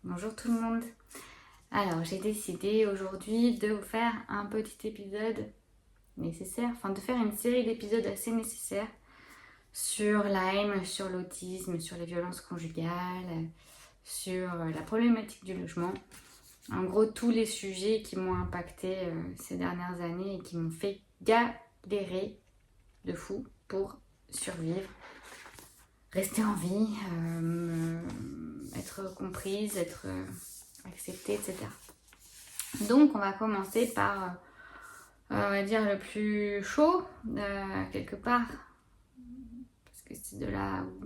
Bonjour tout le monde. Alors j'ai décidé aujourd'hui de vous faire un petit épisode nécessaire, de faire une série d'épisodes assez nécessaires sur Lyme, sur l'autisme, sur les violences conjugales, sur la problématique du logement. En gros tous les sujets qui m'ont impacté ces dernières années et qui m'ont fait galérer de fou pour survivre, rester en vie, être comprise, être acceptée, etc. Donc on va commencer par, on va dire, le plus chaud, quelque part, parce que c'est de là où,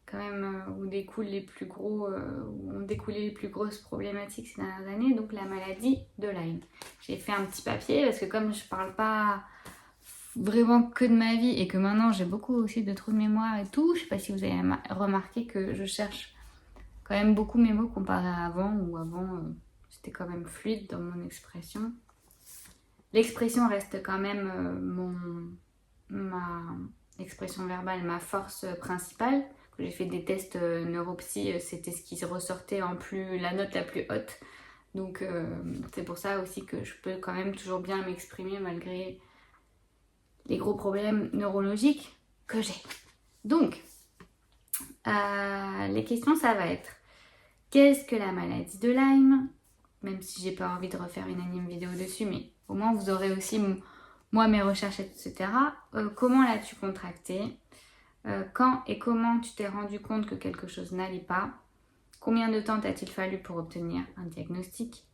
quand même, où découlent les plus gros, où ont découlé les plus grosses problématiques ces dernières années, donc la maladie de Lyme. J'ai fait un petit papier, parce que comme je parle pas vraiment que de ma vie et que maintenant j'ai beaucoup aussi de trous de mémoire et tout, je sais pas si vous avez remarqué que je cherche quand même beaucoup mes mots comparé à avant, où avant c'était quand même fluide dans mon expression. L'expression reste quand même ma expression verbale, ma force principale. Quand j'ai fait des tests neuropsy, c'était ce qui ressortait en plus, la note la plus haute. Donc c'est pour ça aussi que je peux quand même toujours bien m'exprimer malgré les gros problèmes neurologiques que j'ai. Donc, les questions, ça va être: qu'est-ce que la maladie de Lyme? Même si j'ai pas envie de refaire une énième vidéo dessus, mais au moins vous aurez aussi moi mes recherches, etc. Comment l'as-tu contractée? Quand et comment tu t'es rendu compte que quelque chose n'allait pas? Combien de temps t'a-t-il fallu pour obtenir un diagnostic?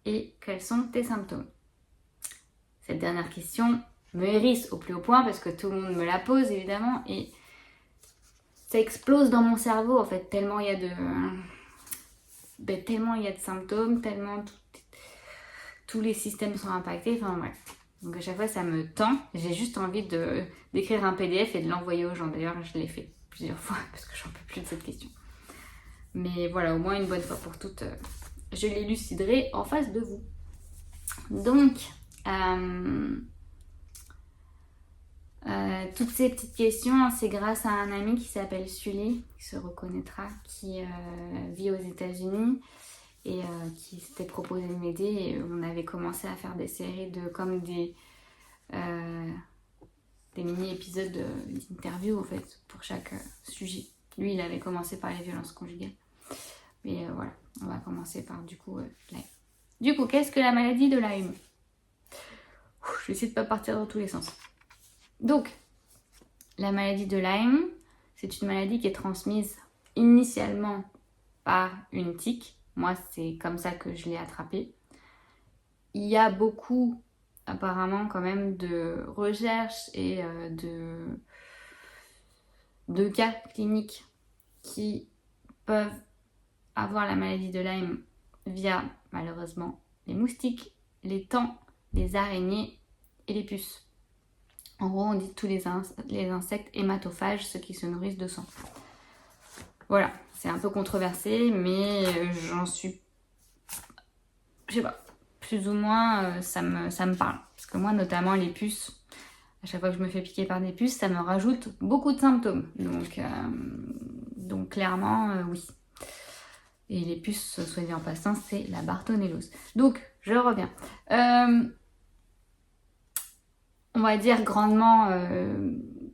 Et quels sont tes symptômes? Cette dernière question me hérisse au plus haut point parce que tout le monde me la pose évidemment et ça explose dans mon cerveau en fait, tellement il y a de symptômes, tellement tous les systèmes sont impactés, enfin bref. Donc à chaque fois ça me tend, j'ai juste envie d'écrire un PDF et de l'envoyer aux gens. D'ailleurs je l'ai fait plusieurs fois parce que j'en peux plus de cette question. Mais voilà, au moins une bonne fois pour toutes, je l'éluciderai en face de vous. Donc, toutes ces petites questions, c'est grâce à un ami qui s'appelle Sully, qui se reconnaîtra, qui vit aux États-Unis et qui s'était proposé de m'aider. Et on avait commencé à faire des séries comme des mini-épisodes d'interview en fait pour chaque sujet. Lui, il avait commencé par les violences conjugales. Mais voilà, on va commencer par Lyme. Du coup, qu'est-ce que la maladie de Lyme? Je vais essayer de ne pas partir dans tous les sens. Donc, la maladie de Lyme, c'est une maladie qui est transmise initialement par une tique. Moi, c'est comme ça que je l'ai attrapée. Il y a beaucoup, apparemment, quand même, de recherches et de cas cliniques qui peuvent avoir la maladie de Lyme via, malheureusement, les moustiques, les tans, les araignées et les puces. En gros, on dit tous les insectes hématophages, ceux qui se nourrissent de sang. Voilà, c'est un peu controversé, mais j'en suis... Je sais pas, plus ou moins, ça me parle. Parce que moi, notamment, les puces, à chaque fois que je me fais piquer par des puces, ça me rajoute beaucoup de symptômes. Donc clairement, oui. Et les puces, soit dit en passant, c'est la bartonellose. Donc, je reviens. On va dire grandement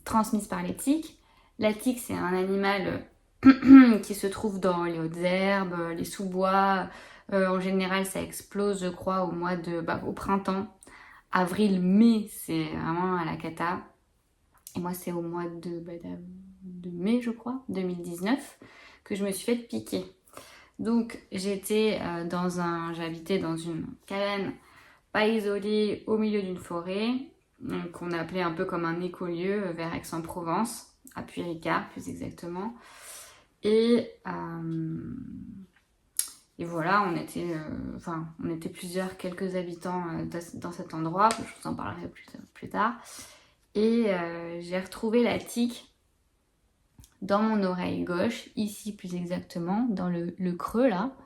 transmise par les tiques. La tique, c'est un animal qui se trouve dans les hautes herbes, les sous-bois. En général, ça explose, je crois, au printemps. Avril, mai, c'est vraiment à la cata. Et moi, c'est au mois de mai, je crois, 2019, que je me suis fait piquer. Donc, j'habitais dans une cabane pas isolée au milieu d'une forêt, qu'on appelait un peu comme un écolieu vers Aix-en-Provence, à Puyrica plus exactement. Et voilà, on était quelques habitants dans cet endroit, je vous en parlerai plus tard. Et j'ai retrouvé la tique dans mon oreille gauche, ici plus exactement, dans le creux là,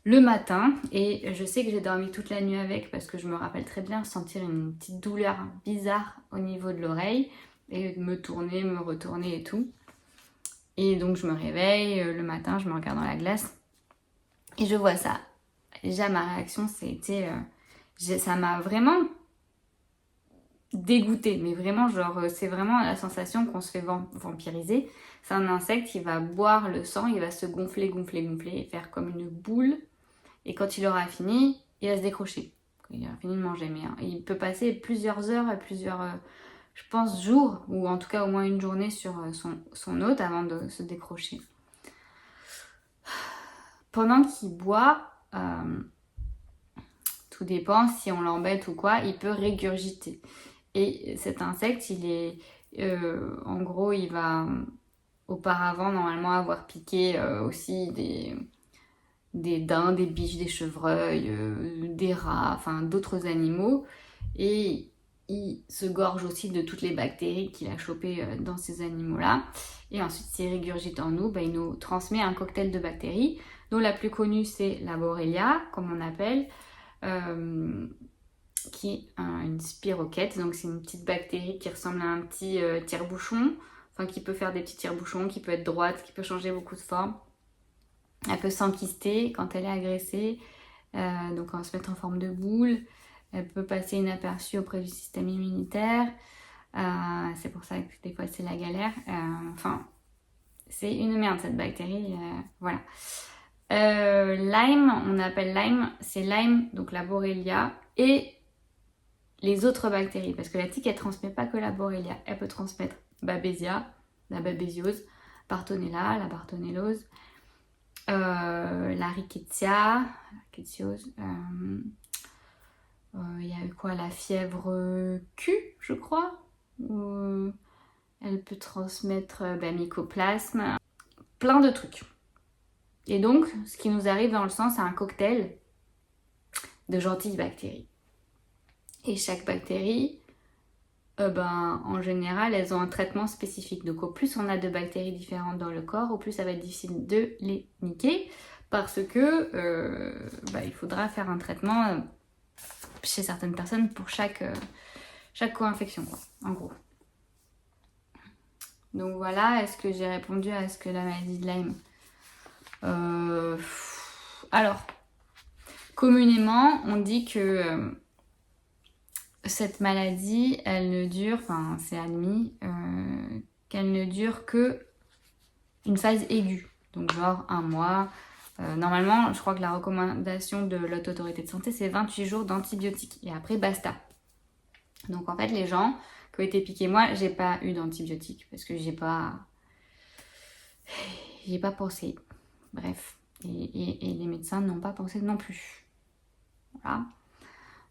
le matin. Et je sais que j'ai dormi toute la nuit avec parce que je me rappelle très bien sentir une petite douleur bizarre au niveau de l'oreille et me retourner et tout. Et donc je me réveille le matin, je me regarde dans la glace Et je vois ça. Déjà, ma réaction, ça m'a vraiment dégoûtée. Mais vraiment, genre, c'est vraiment la sensation qu'on se fait vampiriser. C'est un insecte qui va boire le sang, il va se gonfler, gonfler, gonfler et faire comme une boule. Et quand il aura fini, il va se décrocher. Il aura fini de manger. Mais il peut passer plusieurs heures, je pense, jours, ou en tout cas au moins une journée sur son hôte avant de se décrocher. Pendant qu'il boit, tout dépend si on l'embête ou quoi, il peut régurgiter. Et cet insecte, en gros, il va auparavant normalement avoir piqué aussi des daims, des biches, des chevreuils, des rats, enfin d'autres animaux. Et il se gorge aussi de toutes les bactéries qu'il a chopées dans ces animaux-là. Et ensuite, s'il régurgite en nous, il nous transmet un cocktail de bactéries, dont la plus connue, c'est la Borrelia, comme on appelle, qui est une spirochète. Donc, c'est une petite bactérie qui ressemble à un petit tire-bouchon, enfin qui peut faire des petits tire-bouchons, qui peut être droite, qui peut changer beaucoup de forme. Elle peut s'enquister quand elle est agressée, donc en se mettre en forme de boule. Elle peut passer inaperçue auprès du système immunitaire. C'est pour ça que des fois c'est la galère. Enfin, c'est une merde cette bactérie. Voilà. Lyme, on appelle Lyme, c'est Lyme, donc la Borrelia et les autres bactéries. Parce que la tique, elle transmet pas que la Borrelia. Elle peut transmettre Babesia, la babésiose, Bartonella, la bartonellose, la rickettsia, il y a eu quoi, la fièvre Q, je crois. Elle peut transmettre mycoplasme, plein de trucs. Et donc, ce qui nous arrive dans le sang, c'est un cocktail de gentilles bactéries. Et chaque bactérie, en général, elles ont un traitement spécifique. Donc, au plus on a de bactéries différentes dans le corps, au plus ça va être difficile de les niquer. Parce que il faudra faire un traitement chez certaines personnes pour chaque co-infection, quoi, en gros. Donc voilà, est-ce que j'ai répondu à ce que la maladie de Lyme Alors, communément, on dit que cette maladie, elle ne dure, enfin c'est admis, qu'elle ne dure que une phase aiguë. Donc genre un mois. Normalement, je crois que la recommandation de l'Haute Autorité de Santé, c'est 28 jours d'antibiotiques. Et après, basta. Donc en fait, les gens qui ont été piqués, moi, j'ai pas eu d'antibiotiques parce que j'ai pas pensé. Bref. Et les médecins n'ont pas pensé non plus. Voilà.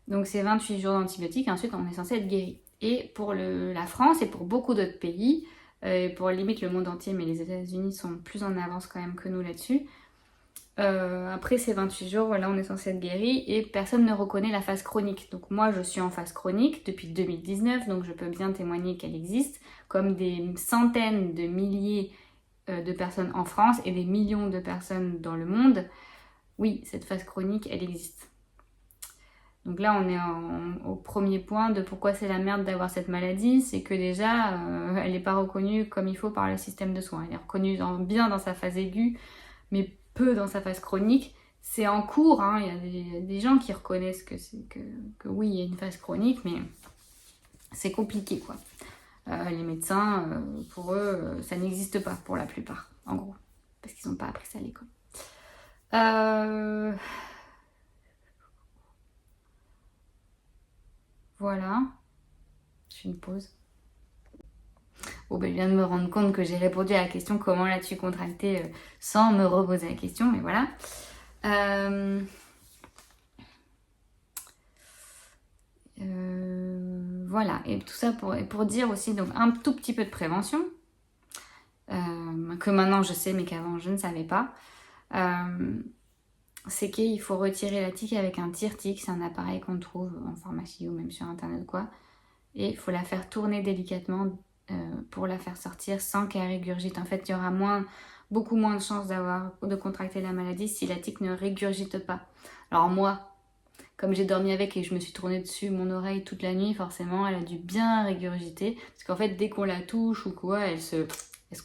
Donc c'est 28 jours d'antibiotiques et ensuite on est censé être guéri. Et pour la France et pour beaucoup d'autres pays, pour limite le monde entier, mais les États-Unis sont plus en avance quand même que nous là-dessus. Après ces 28 jours, voilà, on est censé être guéri et personne ne reconnaît la phase chronique. Donc moi, je suis en phase chronique depuis 2019, donc je peux bien témoigner qu'elle existe, comme des centaines de milliers de personnes en France et des millions de personnes dans le monde. Oui, cette phase chronique, elle existe. Donc là, on est au premier point de pourquoi c'est la merde d'avoir cette maladie, c'est que déjà, elle n'est pas reconnue comme il faut par le système de soins. Elle est reconnue bien dans sa phase aiguë, mais peu dans sa phase chronique. C'est en cours, hein. Il y a des gens qui reconnaissent que oui, il y a une phase chronique, mais c'est compliqué, quoi. Les médecins, pour eux, ça n'existe pas pour la plupart, en gros, parce qu'ils n'ont pas appris ça à l'école. Voilà. Je fais une pause. Bon, je viens de me rendre compte que j'ai répondu à la question comment l'as-tu contracté sans me reposer la question, mais voilà. Voilà, et tout ça pour dire aussi donc un tout petit peu de prévention, que maintenant je sais mais qu'avant je ne savais pas. C'est qu'il faut retirer la tique avec un tire-tique, c'est un appareil qu'on trouve en pharmacie ou même sur internet quoi. Et il faut la faire tourner délicatement pour la faire sortir sans qu'elle régurgite. En fait, il y aura beaucoup moins de chances de contracter la maladie si la tique ne régurgite pas. Alors moi, comme j'ai dormi avec et je me suis tournée dessus mon oreille toute la nuit, forcément, elle a dû bien régurgiter. Parce qu'en fait, dès qu'on la touche ou quoi, elle se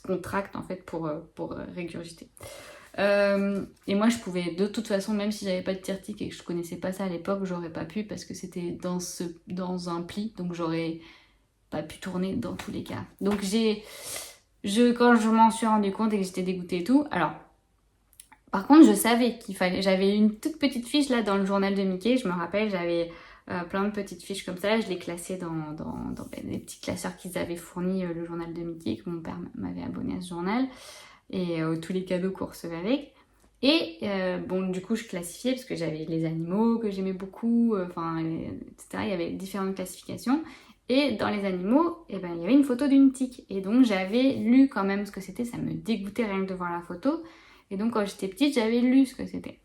contracte en fait pour régurgiter. Et moi, je pouvais, de toute façon, même si j'avais pas de tire-tic et que je connaissais pas ça à l'époque, j'aurais pas pu parce que c'était dans un pli, donc j'aurais pas pu tourner dans tous les cas. Donc quand je m'en suis rendu compte et que j'étais dégoûtée et tout, alors, par contre, je savais qu'il fallait, j'avais une toute petite fiche là dans le journal de Mickey, je me rappelle, j'avais plein de petites fiches comme ça, je les classais dans les petits classeurs qu'ils avaient fournis, le journal de Mickey, que mon père m'avait abonné à ce journal, et tous les cadeaux qu'on recevait avec. Et bon, du coup, je classifiais parce que j'avais les animaux que j'aimais beaucoup, etc. Il y avait différentes classifications. Et dans les animaux, eh ben, il y avait une photo d'une tique. Et donc, j'avais lu quand même ce que c'était. Ça me dégoûtait rien que de voir la photo. Et donc, quand j'étais petite, j'avais lu ce que c'était.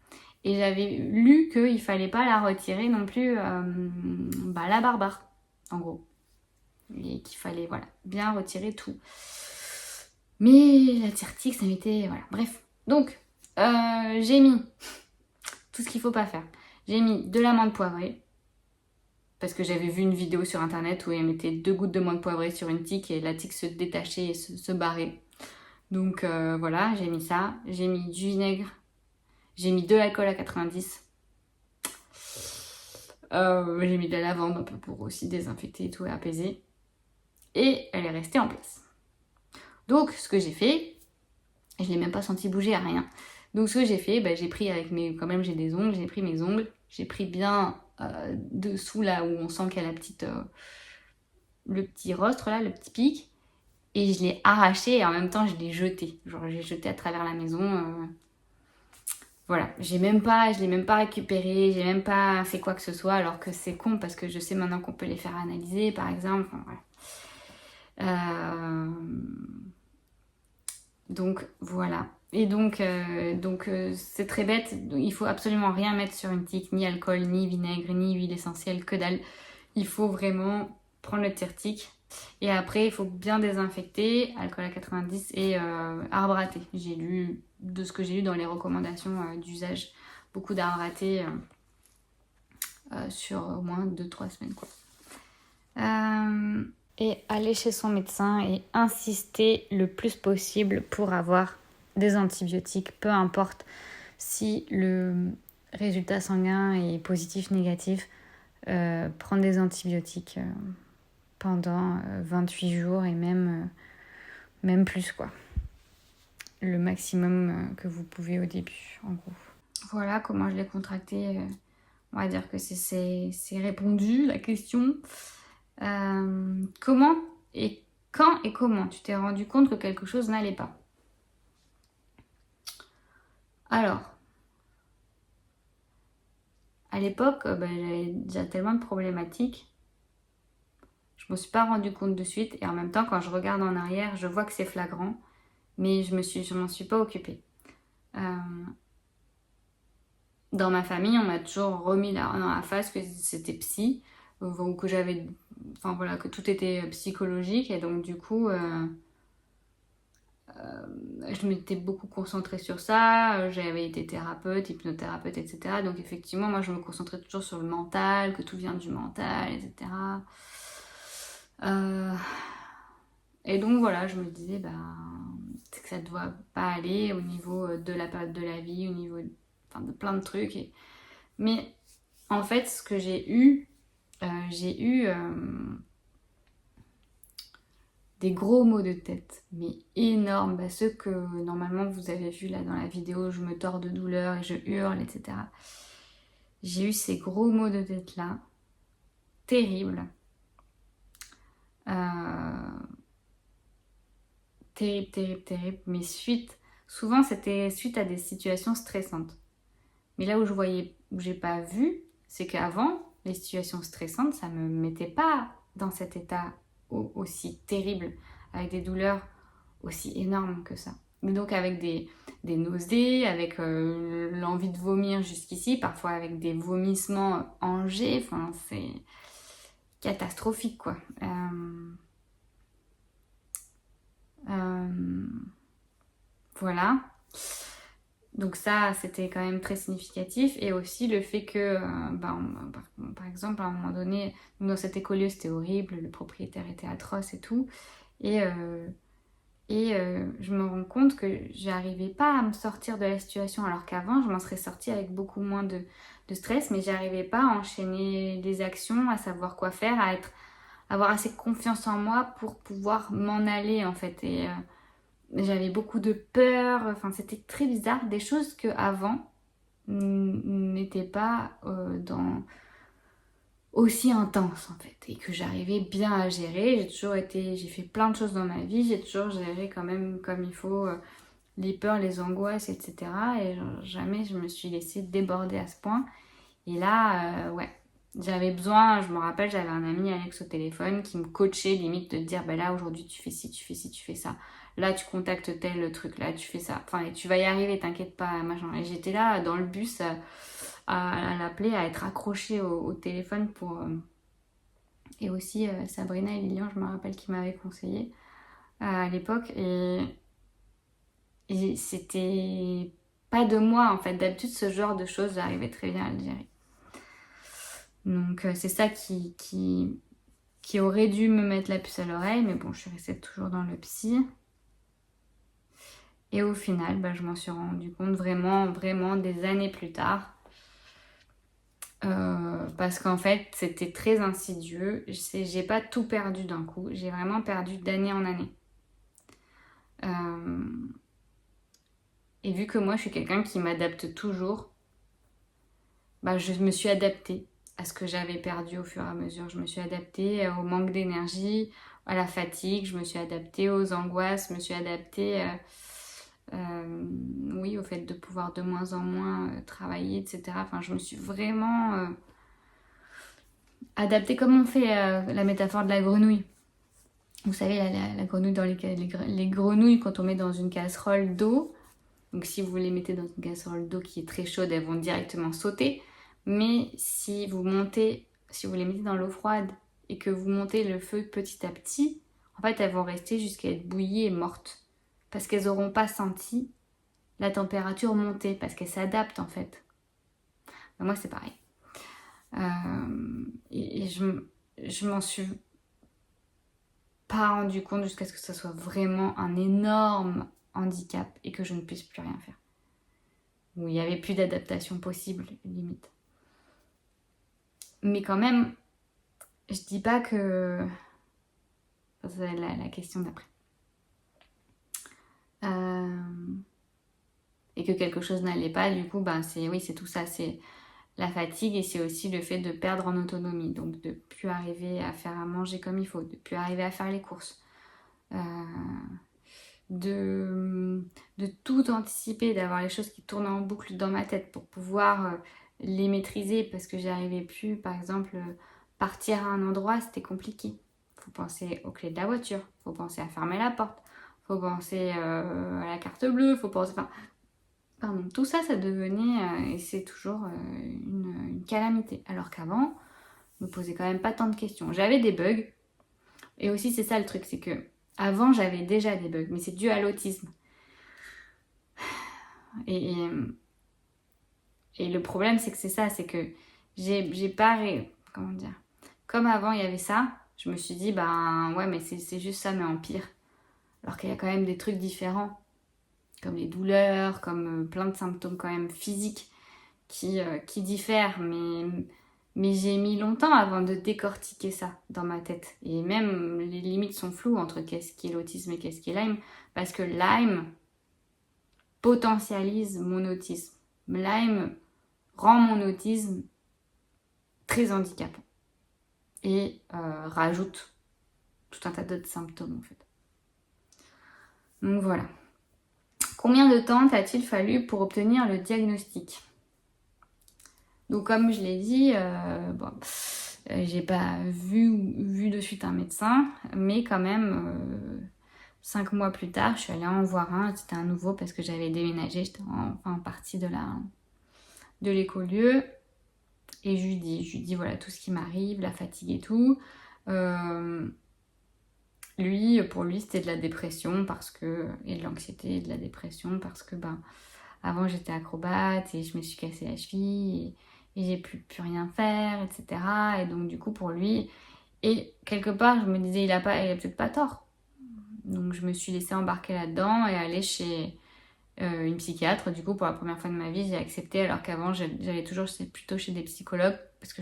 Et j'avais lu qu'il fallait pas la retirer non plus la barbare, en gros. Et qu'il fallait, voilà, bien retirer tout. Mais la tire-tique, ça m'était... Voilà, bref. Donc, j'ai mis tout ce qu'il faut pas faire. J'ai mis de l'amande poivrée. Parce que j'avais vu une vidéo sur internet où elle mettait 2 gouttes de menthe poivrée sur une tique et la tique se détachait et se barrait. Donc voilà, j'ai mis ça. J'ai mis du vinaigre. J'ai mis de l'alcool à 90. J'ai mis de la lavande un peu pour aussi désinfecter et tout et apaiser. Et elle est restée en place. Donc ce que j'ai fait, je l'ai même pas senti bouger à rien. Donc ce que j'ai fait, j'ai pris avec mes... Quand même j'ai des ongles, j'ai pris mes ongles. J'ai pris bien dessous là où on sent qu'il y a le petit rostre là, le petit pic. Et je l'ai arraché et en même temps je l'ai jeté. Genre j'ai jeté à travers la maison. Voilà, je l'ai même pas récupéré, j'ai même pas fait quoi que ce soit, alors que c'est con parce que je sais maintenant qu'on peut les faire analyser par exemple. Enfin, voilà. Donc voilà. Et donc c'est très bête, il faut absolument rien mettre sur une tique, ni alcool, ni vinaigre, ni huile essentielle, que dalle. Il faut vraiment prendre le tire-tique. Et après, il faut bien désinfecter, alcool à 90 et arbre à thé. J'ai lu, de ce que j'ai lu dans les recommandations d'usage, beaucoup d'arbres à thé sur au moins 2-3 semaines, quoi. Et aller chez son médecin et insister le plus possible pour avoir des antibiotiques, peu importe si le résultat sanguin est positif, négatif, prendre des antibiotiques pendant 28 jours et même plus, quoi. Le maximum que vous pouvez au début, en gros. Voilà comment je l'ai contracté. On va dire que c'est répondu, la question. Comment et quand et comment tu t'es rendu compte que quelque chose n'allait pas? Alors, à l'époque, j'avais déjà tellement de problématiques. Je me suis pas rendu compte de suite et en même temps, quand je regarde en arrière, je vois que c'est flagrant, mais je m'en suis pas occupée. Dans ma famille, on m'a toujours remis dans la face que c'était psy, ou que j'avais, enfin voilà, que tout était psychologique et donc du coup, je m'étais beaucoup concentrée sur ça. J'avais été thérapeute, hypnothérapeute, etc. Donc effectivement, moi, je me concentrais toujours sur le mental, que tout vient du mental, etc. Et donc voilà, je me disais, c'est que ça ne doit pas aller au niveau de la période de la vie, au niveau de plein de trucs. Mais en fait, ce que j'ai eu des gros maux de tête, mais énormes, ceux que normalement vous avez vu là dans la vidéo, je me tords de douleur et je hurle, etc. J'ai eu ces gros maux de tête là, terribles. Terrible, mais souvent c'était suite à des situations stressantes. Mais là où j'ai pas vu, c'est qu'avant, les situations stressantes, ça me mettait pas dans cet état aussi terrible, avec des douleurs aussi énormes que ça. Mais donc avec des nausées, avec l'envie de vomir jusqu'ici, parfois avec des vomissements en jet, enfin c'est catastrophique quoi. Voilà. Donc ça, c'était quand même très significatif. Et aussi le fait que, par exemple, à un moment donné, dans cet écolieu, c'était horrible, le propriétaire était atroce et tout. Et Et je me rends compte que j'arrivais pas à me sortir de la situation, alors qu'avant, je m'en serais sortie avec beaucoup moins de stress, mais j'arrivais pas à enchaîner des actions, à savoir quoi faire, avoir assez confiance en moi pour pouvoir m'en aller en fait. Et j'avais beaucoup de peur, enfin c'était très bizarre, des choses que avant n'étaient pas aussi intense en fait, et que j'arrivais bien à gérer. J'ai fait plein de choses dans ma vie, j'ai toujours géré quand même comme il faut les peurs, les angoisses, etc. Et jamais je me suis laissée déborder à ce point. Et là, ouais, j'avais besoin, je me rappelle, j'avais un ami Alex au téléphone qui me coachait limite de dire, bah là aujourd'hui tu fais ci, tu fais ci, tu fais ça. Là tu contactes tel truc, là tu fais ça. Enfin, et tu vas y arriver, t'inquiète pas, machin. Et j'étais là dans le bus à l'appeler, à être accrochée au téléphone pour... et aussi Sabrina et Lilian, je me rappelle, qui m'avaient conseillé à l'époque. Et c'était pas de moi en fait. D'habitude, ce genre de choses, j'arrivais très bien à le gérer. Donc c'est ça qui aurait dû me mettre la puce à l'oreille, mais bon, je suis restée toujours dans le psy. Et au final, bah, je m'en suis rendu compte vraiment, vraiment des années plus tard. Parce qu'en fait, c'était très insidieux. J'ai pas tout perdu d'un coup, j'ai vraiment perdu d'année en année. Et vu que moi, je suis quelqu'un qui m'adapte toujours, bah, je me suis adaptée à ce que j'avais perdu au fur et à mesure. Je me suis adaptée au manque d'énergie, à la fatigue, je me suis adaptée aux angoisses, je me suis adaptée oui, au fait de pouvoir de moins en moins travailler, etc. Enfin, je me suis vraiment adaptée comme on fait la métaphore de la grenouille. Vous savez, la grenouille dans les grenouilles, quand on met dans une casserole d'eau, donc si vous les mettez dans une casserole d'eau qui est très chaude, elles vont directement sauter. Mais si vous les mettez dans l'eau froide et que vous montez le feu petit à petit, en fait, elles vont rester jusqu'à être bouillies et mortes. Parce qu'elles n'auront pas senti la température monter, parce qu'elles s'adaptent en fait. Ben, moi, c'est pareil. Et je m'en suis pas rendu compte jusqu'à ce que ça soit vraiment un énorme handicap et que je ne puisse plus rien faire. Où il n'y avait plus d'adaptation possible, limite. Mais quand même, je dis pas que... C'est la question d'après. Et que quelque chose n'allait pas, du coup, ben c'est tout ça, c'est la fatigue et c'est aussi le fait de perdre en autonomie, donc de plus arriver à faire à manger comme il faut, de plus arriver à faire les courses, de tout anticiper, d'avoir les choses qui tournent en boucle dans ma tête pour pouvoir les maîtriser parce que j'arrivais plus, par exemple, partir à un endroit, c'était compliqué. Faut penser aux clés de la voiture, faut penser à fermer la porte, faut penser à la carte bleue, faut penser... Enfin, pardon, tout ça, ça devenait, et c'est toujours une calamité. Alors qu'avant, je me posais quand même pas tant de questions. J'avais des bugs, et aussi c'est ça le truc, c'est que avant j'avais déjà des bugs, mais c'est dû à l'autisme. Et le problème, c'est que c'est ça, c'est que j'ai pas... Comment dire? Comme avant, il y avait ça, je me suis dit, ben ouais, mais c'est juste ça, mais en pire. Alors qu'il y a quand même des trucs différents, comme les douleurs, comme plein de symptômes quand même physiques qui diffèrent, mais j'ai mis longtemps avant de décortiquer ça dans ma tête. Et même les limites sont floues entre qu'est-ce qui est l'autisme et qu'est-ce qui est Lyme, parce que Lyme potentialise mon autisme. Lyme rend mon autisme très handicapant et rajoute tout un tas d'autres symptômes en fait. Donc voilà. Combien de temps t'a-t-il fallu pour obtenir le diagnostic ? Donc comme je l'ai dit, j'ai pas vu de suite un médecin, mais quand même 5 mois plus tard, je suis allée en voir un. C'était un nouveau parce que j'avais déménagé, j'étais en partie de l'écolieu. Et je lui dis voilà tout ce qui m'arrive, la fatigue et tout. Pour lui, c'était de la dépression et de l'anxiété et de la dépression parce que avant j'étais acrobate et je me suis cassé la cheville et j'ai plus rien faire, etc. Et donc du coup pour lui, et quelque part je me disais il a peut-être pas tort. donc je me suis laissée embarquer là-dedans et aller chez une psychiatre. Du coup, pour la première fois de ma vie, j'ai accepté, alors qu'avant, j'allais toujours plutôt chez des psychologues parce que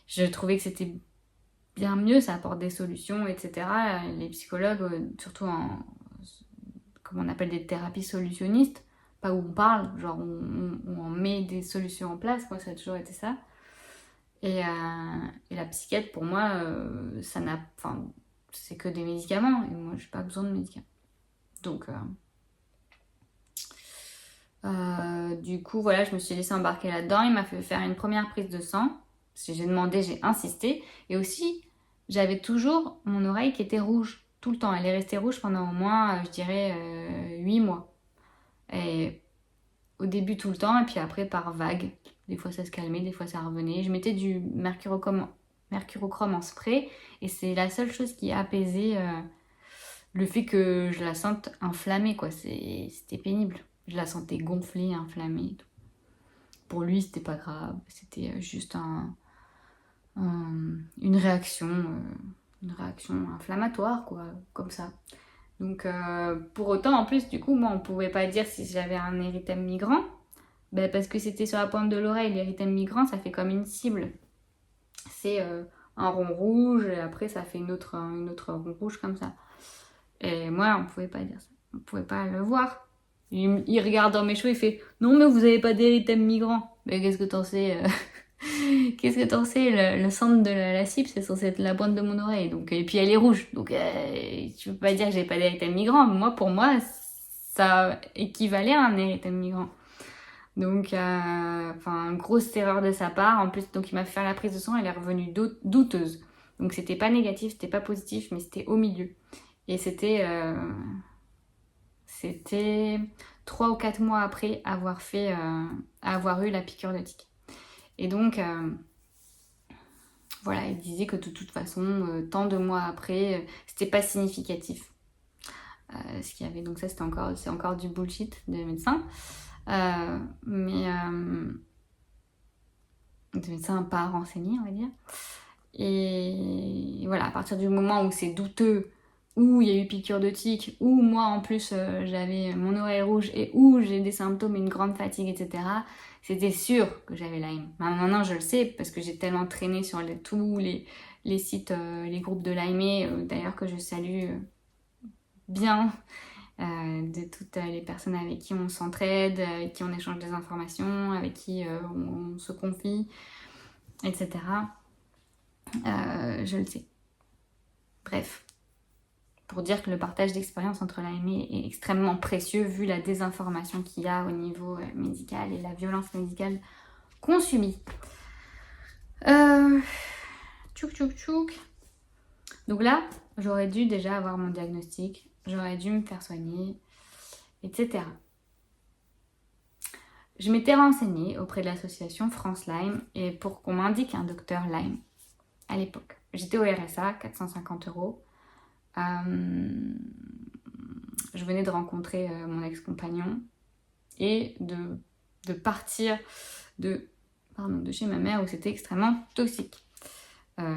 je trouvais que c'était bien mieux, ça apporte des solutions, etc. Les psychologues, surtout comme on appelle des thérapies solutionnistes, pas où on parle, genre on met des solutions en place, moi ça a toujours été ça. Et la psychiatre, pour moi, ça n'a, enfin, c'est que des médicaments, et moi j'ai pas besoin de médicaments. Donc, du coup, voilà, je me suis laissée embarquer là-dedans. Il m'a fait faire une première prise de sang. J'ai demandé, j'ai insisté. Et aussi, j'avais toujours mon oreille qui était rouge, tout le temps. Elle est restée rouge pendant au moins, je dirais, 8 mois. Et au début, tout le temps, et puis après, par vague. Des fois, ça se calmait, des fois, ça revenait. Je mettais du mercurochrome en spray. Et c'est la seule chose qui a apaisé le fait que je la sente inflammée, quoi. C'était pénible. Je la sentais gonflée, inflammée et tout. Pour lui, c'était pas grave. C'était juste une réaction inflammatoire, quoi, comme ça. Donc, pour autant, en plus, du coup, moi, on pouvait pas dire si j'avais un érythème migrant, ben, parce que c'était sur la pointe de l'oreille. L'érythème migrant, ça fait comme une cible. C'est un rond rouge, et après, ça fait une autre rond rouge comme ça. Et moi, on pouvait pas dire ça. On pouvait pas le voir. Il regarde dans mes cheveux, il fait non, mais vous avez pas d'érythème migrant. Mais qu'est-ce que t'en sais Qu'est-ce que t'en sais le centre de la cible, c'est censé être la pointe de mon oreille. Donc, et puis elle est rouge. Donc tu peux pas dire que j'ai pas d'érythème migrant. Moi, pour moi, ça équivalait à un érythème migrant. Donc, enfin, grosse erreur de sa part. En plus, donc il m'a fait faire la prise de sang, elle est revenue douteuse. Donc c'était pas négatif, c'était pas positif, mais c'était au milieu. Et c'était 3 ou 4 mois après avoir eu la piqûre de tique. Et donc, voilà, il disait que de toute façon, tant de mois après, c'était pas significatif. Ce qu'il y avait. Donc ça, c'est encore du bullshit des médecins. Mais des médecins pas renseignés, on va dire. Et voilà, à partir du moment où c'est douteux, où il y a eu piqûre de tique, où moi en plus j'avais mon oreille rouge et où j'ai des symptômes, une grande fatigue, etc., c'était sûr que j'avais Lyme. Maintenant je le sais parce que j'ai tellement traîné sur tous les sites, les groupes de Lyme, d'ailleurs que je salue bien, de toutes les personnes avec qui on s'entraide, avec qui on échange des informations, avec qui on se confie, etc. Je le sais. Bref, pour dire que le partage d'expérience entre l'AME est extrêmement précieux vu la désinformation qu'il y a au niveau médical et la violence médicale qu'on subit. Tchouk tchouk tchouk. Donc là, j'aurais dû déjà avoir mon diagnostic, j'aurais dû me faire soigner, etc. Je m'étais renseignée auprès de l'association France Lyme et pour qu'on m'indique un docteur Lyme à l'époque. J'étais au RSA, 450 €. Je venais de rencontrer mon ex-compagnon et de partir de chez ma mère où c'était extrêmement toxique.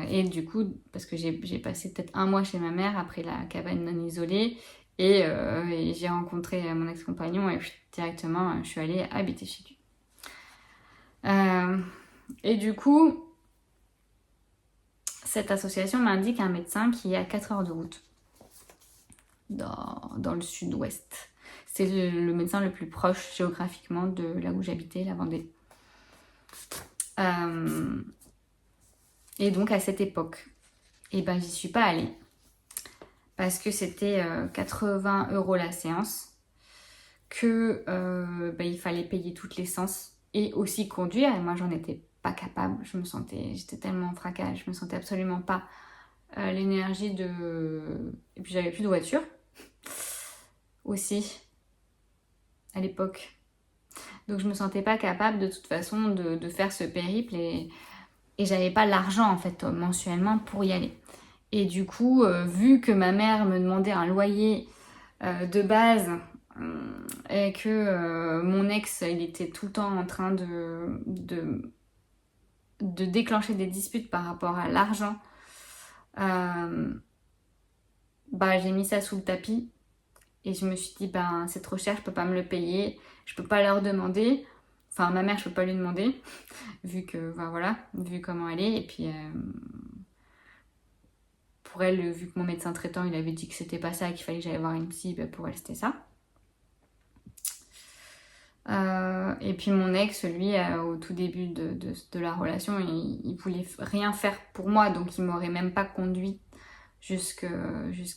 Et du coup, parce que j'ai passé peut-être 1 mois chez ma mère après la cabane non isolée et j'ai rencontré mon ex-compagnon et directement je suis allée habiter chez lui. Et du coup, cette association m'indique un médecin qui est à 4 heures de route dans le sud-ouest. C'est le médecin le plus proche géographiquement de là où j'habitais, la Vendée. Et donc à cette époque, j'y suis pas allée parce que c'était 80 € la séance, que il fallait payer toute l'essence et aussi conduire. Et moi, j'en étais pas capable. J'étais tellement en fracas, je me sentais absolument pas l'énergie de. Et puis j'avais plus de voiture aussi à l'époque. Donc je me sentais pas capable de toute façon de faire ce périple et j'avais pas l'argent en fait mensuellement pour y aller. Et du coup, vu que ma mère me demandait un loyer de base et que mon ex, il était tout le temps en train de déclencher des disputes par rapport à l'argent, bah, j'ai mis ça sous le tapis et je me suis dit, ben, c'est trop cher, je peux pas me le payer, je peux pas leur demander. Enfin, ma mère, je peux pas lui demander, vu que, ben, voilà, vu comment elle est. Et puis, pour elle, vu que mon médecin traitant, il avait dit que c'était pas ça, qu'il fallait que j'aille voir une psy, ben, pour elle, c'était ça. Et puis mon ex, lui, au tout début de la relation, il voulait rien faire pour moi, donc il m'aurait même pas conduit jusque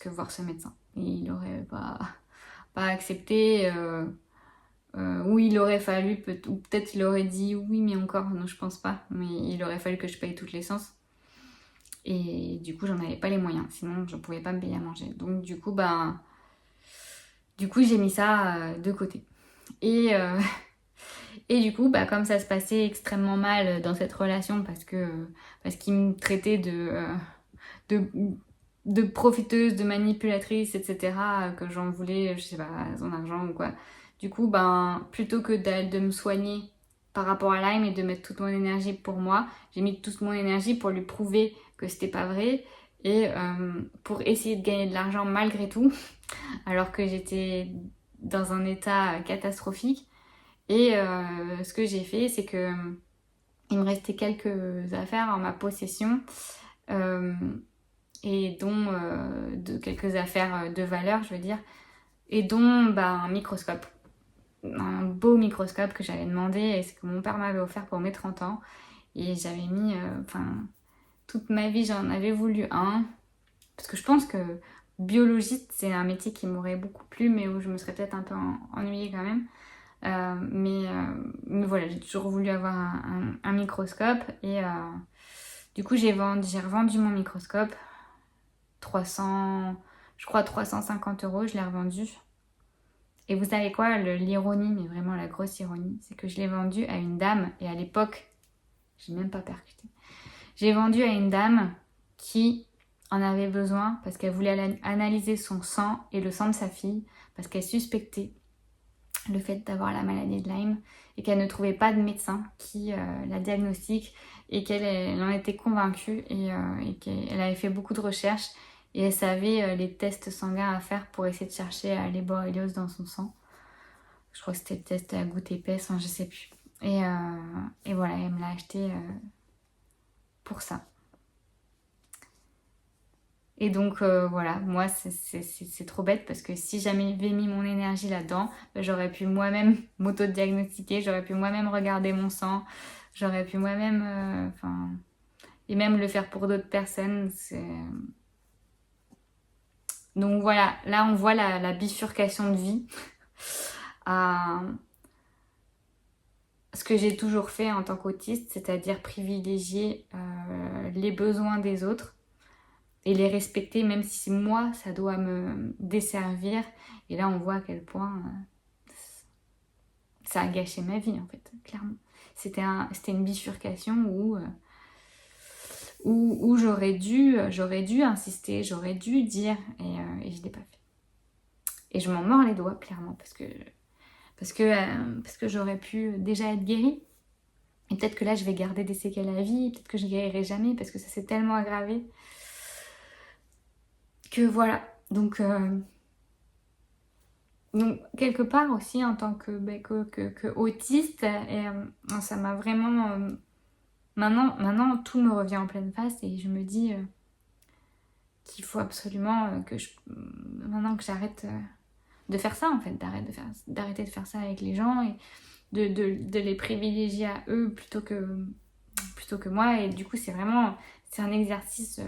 voir ce médecin. Et il aurait pas accepté, ou il aurait fallu, ou peut-être il aurait dit oui, mais encore, non, je pense pas, mais il aurait fallu que je paye toute l'essence. Et du coup, j'en avais pas les moyens, sinon je pouvais pas me payer à manger. Donc du coup, j'ai mis ça de côté. Et Et du coup, bah, comme ça se passait extrêmement mal dans cette relation parce qu'il me traitait de, de profiteuse, de manipulatrice, etc., que j'en voulais, je sais pas, son argent ou quoi. Du coup, ben, plutôt que de me soigner par rapport à Lyme et de mettre toute mon énergie pour moi, j'ai mis toute mon énergie pour lui prouver que c'était pas vrai et pour essayer de gagner de l'argent malgré tout, alors que j'étais dans un état catastrophique. Et ce que j'ai fait, c'est que il me restait quelques affaires en ma possession euh, et dont quelques affaires de valeur, je veux dire, et dont un microscope, un beau microscope que j'avais demandé et ce que mon père m'avait offert pour mes 30 ans. Et j'avais mis, toute ma vie, j'en avais voulu un parce que je pense que biologiste, c'est un métier qui m'aurait beaucoup plu, mais où je me serais peut-être un peu ennuyée quand même. Mais voilà, j'ai toujours voulu avoir un microscope et du coup j'ai revendu mon microscope 300, je crois 350 euros, je l'ai revendu. Et vous savez quoi, l'ironie, mais vraiment la grosse ironie, c'est que je l'ai vendu à une dame et à l'époque, j'ai même pas percuté. J'ai vendu à une dame qui en avait besoin parce qu'elle voulait analyser son sang et le sang de sa fille parce qu'elle suspectait le fait d'avoir la maladie de Lyme et qu'elle ne trouvait pas de médecin qui la diagnostique et qu'elle en était convaincue et qu'elle avait fait beaucoup de recherches et elle savait les tests sanguins à faire pour essayer de chercher les borrélioses dans son sang. Je crois que c'était le test à goutte épaisse, je sais plus. Et voilà, elle me l'a acheté pour ça. Et donc voilà, moi c'est trop bête parce que si j'avais mis mon énergie là-dedans, j'aurais pu moi-même m'auto-diagnostiquer, j'aurais pu moi-même regarder mon sang, j'aurais pu moi-même, et même le faire pour d'autres personnes. Donc voilà, là on voit la bifurcation de vie à ce que j'ai toujours fait en tant qu'autiste, c'est-à-dire privilégier les besoins des autres et les respecter, même si moi, ça doit me desservir. Et là, on voit à quel point ça a gâché ma vie, en fait, clairement. C'était une bifurcation où j'aurais dû insister, j'aurais dû dire, et je ne l'ai pas fait. Et je m'en mords les doigts, clairement, parce que j'aurais pu déjà être guérie. Et peut-être que là, je vais garder des séquelles à vie, peut-être que je ne guérirai jamais, parce que ça s'est tellement aggravé. Que voilà, donc quelque part aussi en tant que autiste, et ça m'a vraiment maintenant tout me revient en pleine face et je me dis qu'il faut absolument maintenant que j'arrête de faire ça en fait, d'arrêter de faire ça avec les gens et de les privilégier à eux plutôt que moi. Et du coup c'est un exercice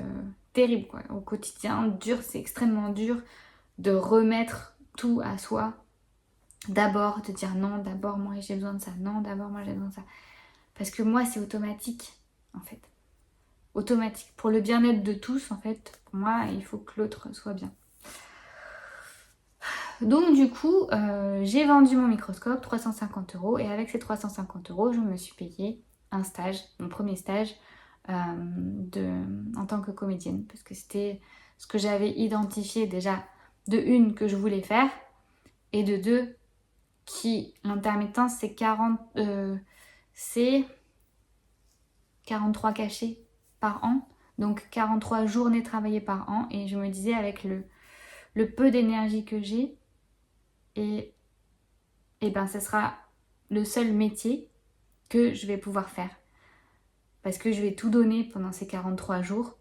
terrible quoi. Au quotidien, dur, c'est extrêmement dur de remettre tout à soi. D'abord, de dire non, d'abord moi j'ai besoin de ça, non, d'abord moi j'ai besoin de ça. Parce que moi c'est automatique en fait. Automatique. Pour le bien-être de tous en fait, pour moi il faut que l'autre soit bien. Donc du coup, j'ai vendu mon microscope, 350 euros, et avec ces 350 euros, je me suis payé un stage, mon premier stage en tant que comédienne, parce que c'était ce que j'avais identifié déjà, de une, que je voulais faire, et de deux, l'intermittence, c'est 43 cachets par an, donc 43 journées travaillées par an, et je me disais avec le peu d'énergie que j'ai et ben ce sera le seul métier que je vais pouvoir faire. Parce que je vais tout donner pendant ces 43 jours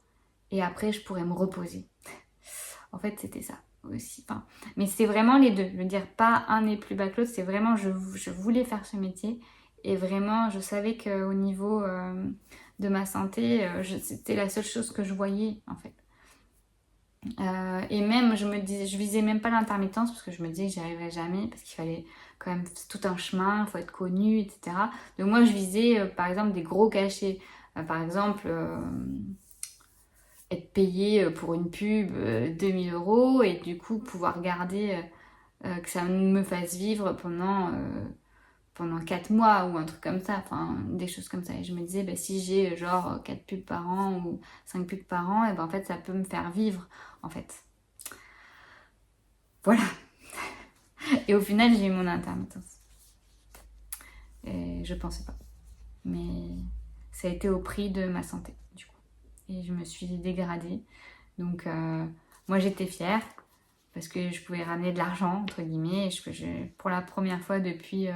et après je pourrai me reposer. En fait, c'était ça aussi. Enfin, mais c'est vraiment les deux. Je veux dire, pas un n'est plus bas que l'autre. C'est vraiment, je voulais faire ce métier. Et vraiment, je savais qu'au niveau de ma santé, c'était la seule chose que je voyais, en fait. Et même, je visais même pas l'intermittence parce que je me disais que j'y arriverais jamais parce qu'il fallait quand même tout un chemin, il faut être connu, etc. Donc moi, je visais, par exemple, des gros cachets. Par exemple, être payé pour une pub 2000 euros et du coup pouvoir garder, que ça me fasse vivre pendant 4 mois ou un truc comme ça, enfin des choses comme ça. Et je me disais, bah, si j'ai genre 4 pubs par an ou 5 pubs par an, et ben en fait ça peut me faire vivre en fait. Voilà. Et au final j'ai eu mon intermittence. Et je pensais pas. Mais ça a été au prix de ma santé du coup. Et je me suis dégradée. Donc moi j'étais fière parce que je pouvais ramener de l'argent entre guillemets. Et pour la première fois depuis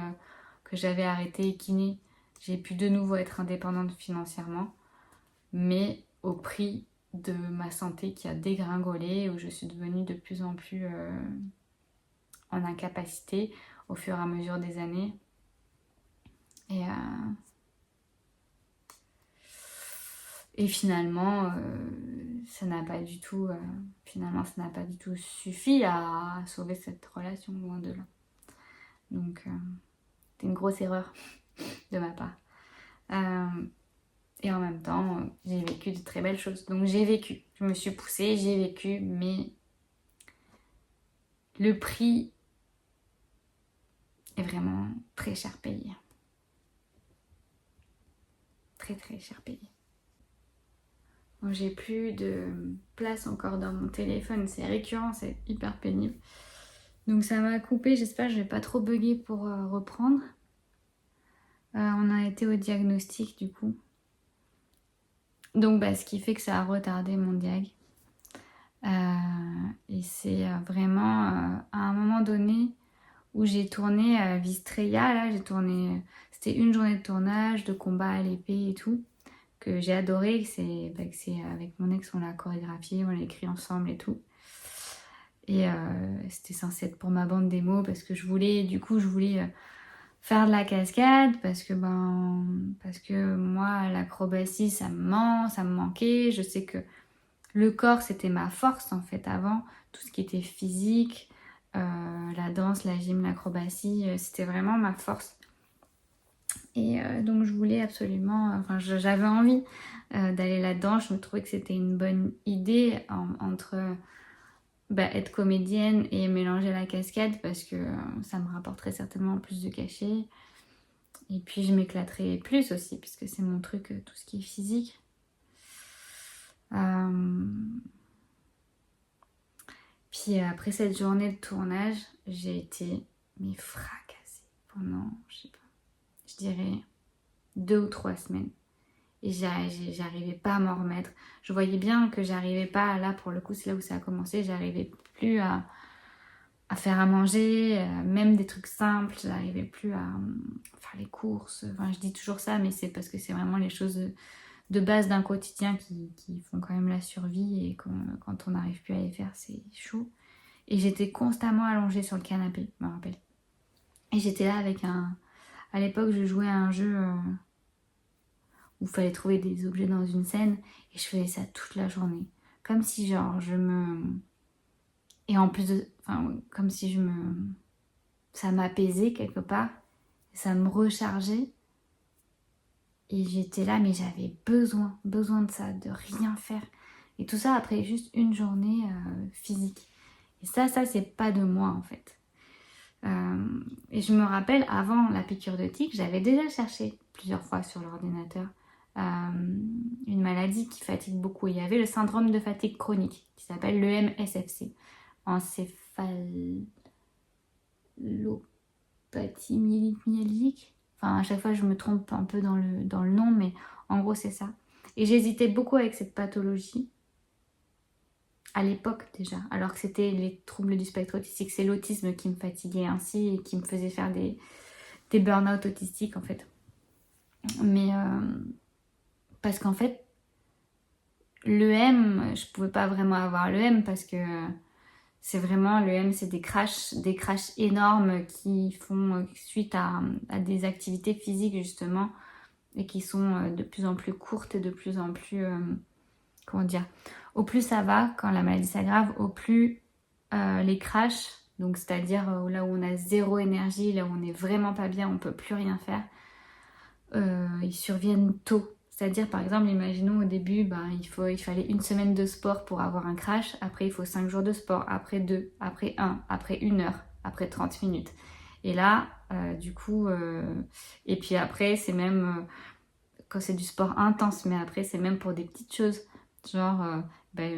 que j'avais arrêté kiné, j'ai pu de nouveau être indépendante financièrement, mais au prix de ma santé qui a dégringolé, où je suis devenue de plus en plus en incapacité au fur et à mesure des années. Et finalement, ça n'a pas du tout suffi à sauver cette relation, loin de là. Donc, c'était une grosse erreur de ma part. Et en même temps, j'ai vécu de très belles choses. Donc j'ai vécu, je me suis poussée, j'ai vécu, mais le prix est vraiment très cher payé. Très très cher payé. Bon, j'ai plus de place encore dans mon téléphone, c'est récurrent, c'est hyper pénible. Donc ça m'a coupé, j'espère que je vais pas trop bugger pour reprendre. On a été au diagnostic du coup. Donc ce qui fait que ça a retardé mon diag. Et c'est vraiment à un moment donné où j'ai tourné Vistreya, là c'était une journée de tournage, de combat à l'épée et tout, que j'ai adoré, que c'est avec mon ex, on l'a chorégraphié, on l'a écrit ensemble et tout. Et c'était censé être pour ma bande démo parce que je voulais faire de la cascade parce que moi l'acrobatie ça me manquait. Je sais que le corps c'était ma force en fait avant, tout ce qui était physique, la danse, la gym, l'acrobatie, c'était vraiment ma force. Et donc je voulais absolument, j'avais envie d'aller là-dedans. Je me trouvais que c'était une bonne idée entre être comédienne et mélanger la cascade parce que ça me rapporterait certainement plus de cachets. Et puis je m'éclaterais plus aussi puisque c'est mon truc, tout ce qui est physique. Puis après cette journée de tournage, j'ai été fracassée pendant, je dirais 2 ou 3 semaines. Et j'arrivais pas à m'en remettre. Je voyais bien que j'arrivais pas, là pour le coup c'est là où ça a commencé, j'arrivais plus à faire à manger, même des trucs simples, j'arrivais plus à faire les courses. Enfin je dis toujours ça, mais c'est parce que c'est vraiment les choses de base d'un quotidien qui font quand même la survie, et quand on n'arrive plus à les faire, c'est chaud. Et j'étais constamment allongée sur le canapé, je me rappelle. Et j'étais là avec à l'époque, je jouais à un jeu où il fallait trouver des objets dans une scène, et je faisais ça toute la journée. Comme si, Et en plus comme si ça m'apaisait quelque part, ça me rechargeait. Et j'étais là, mais j'avais besoin de ça, de rien faire. Et tout ça après juste une journée physique. Et ça c'est pas de moi en fait. Et je me rappelle, avant la piqûre de tic, j'avais déjà cherché plusieurs fois sur l'ordinateur une maladie qui fatigue beaucoup. Il y avait le syndrome de fatigue chronique qui s'appelle l'EMSFC, encéphalopathie myalgique. Enfin, à chaque fois, je me trompe un peu dans le nom, mais en gros, c'est ça. Et j'hésitais beaucoup avec cette pathologie. à l'époque déjà, alors que c'était les troubles du spectre autistique, c'est l'autisme qui me fatiguait ainsi et qui me faisait faire des burn-out autistiques en fait. Mais parce qu'en fait, l'EM, je pouvais pas vraiment avoir l'EM parce que c'est vraiment, l'EM c'est des crashs énormes qui font suite à des activités physiques justement et qui sont de plus en plus courtes et de plus en plus, comment dire, au plus ça va quand la maladie s'aggrave, au plus les crashs, donc c'est-à-dire là où on a zéro énergie, là où on est vraiment pas bien, on peut plus rien faire, ils surviennent tôt. C'est-à-dire, par exemple, imaginons au début, il fallait 1 semaine de sport pour avoir un crash. Après, il faut 5 jours de sport. Après 2, après 1, après 1 heure, après 30 minutes. Et là, du coup... et puis après, c'est même... quand c'est du sport intense, mais après, c'est même pour des petites choses. Genre,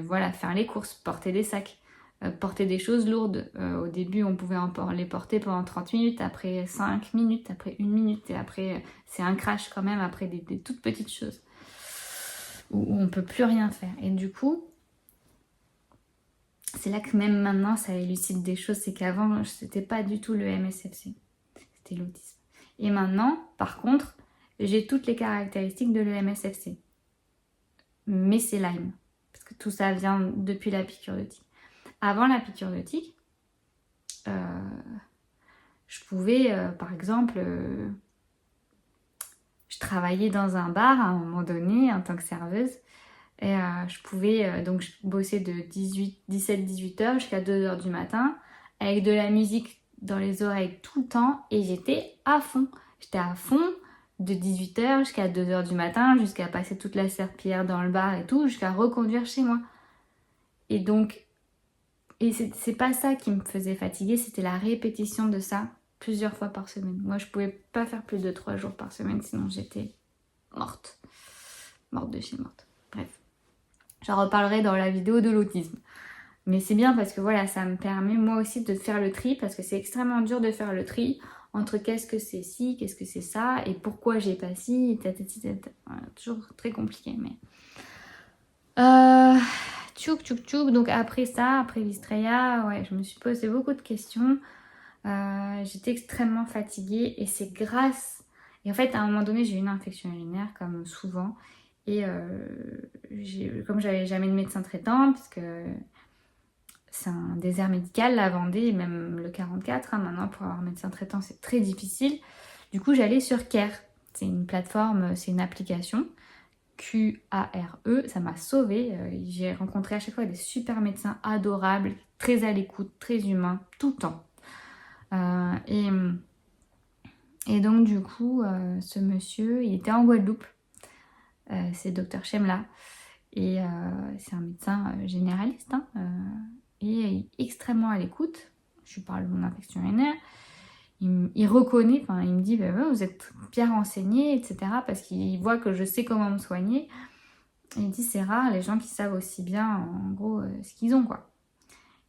voilà, faire les courses, porter des sacs. Porter des choses lourdes. Au début, on pouvait les porter pendant 30 minutes, après 5 minutes, après 1 minute, et après, c'est un crash quand même, après des toutes petites choses où on peut plus rien faire. Et du coup, c'est là que même maintenant, ça élucide des choses. C'est qu'avant, c'était pas du tout le MSFC, c'était l'autisme. Et maintenant, par contre, j'ai toutes les caractéristiques de l'EMSFC. Mais c'est Lyme. Parce que tout ça vient depuis la piqûre de tique. Avant la piqûre de tique, je pouvais, par exemple, je travaillais dans un bar à un moment donné en tant que serveuse. Et je pouvais, donc je bossais de 17-18 heures jusqu'à 2 heures du matin avec de la musique dans les oreilles tout le temps et j'étais à fond. J'étais à fond de 18 heures jusqu'à 2 heures du matin, jusqu'à passer toute la serpillière dans le bar et tout, jusqu'à reconduire chez moi. Et donc, c'est pas ça qui me faisait fatiguer, c'était la répétition de ça plusieurs fois par semaine. Moi, je pouvais pas faire plus de 3 jours par semaine, sinon j'étais morte. Morte de chez morte. Bref. J'en reparlerai dans la vidéo de l'autisme. Mais c'est bien parce que voilà, ça me permet moi aussi de faire le tri, parce que c'est extrêmement dur de faire le tri entre qu'est-ce que c'est ci, qu'est-ce que c'est ça, et pourquoi j'ai pas ci, etc. Voilà, toujours très compliqué, mais... Tchouk, tchouk, tchouk. Donc après ça, après Vistreya, ouais, je me suis posé beaucoup de questions. J'étais extrêmement fatiguée et c'est grâce... Et en fait, à un moment donné, j'ai eu une infection urinaire, comme souvent. Et comme j'avais jamais de médecin traitant, parce que c'est un désert médical, la Vendée, et même le 44, maintenant pour avoir un médecin traitant c'est très difficile. Du coup j'allais sur Care, c'est une plateforme, c'est une application, Qare, ça m'a sauvée. J'ai rencontré à chaque fois des super médecins adorables, très à l'écoute, très humains, tout le temps. Et donc du coup, ce monsieur, il était en Guadeloupe. C'est Dr Chemla et c'est un médecin généraliste et extrêmement à l'écoute. Je lui parle de mon infection urinaire, il reconnaît, enfin il me dit bah, vous êtes bien renseigné, etc. parce qu'il voit que je sais comment me soigner. Et il dit c'est rare les gens qui savent aussi bien en gros ce qu'ils ont quoi.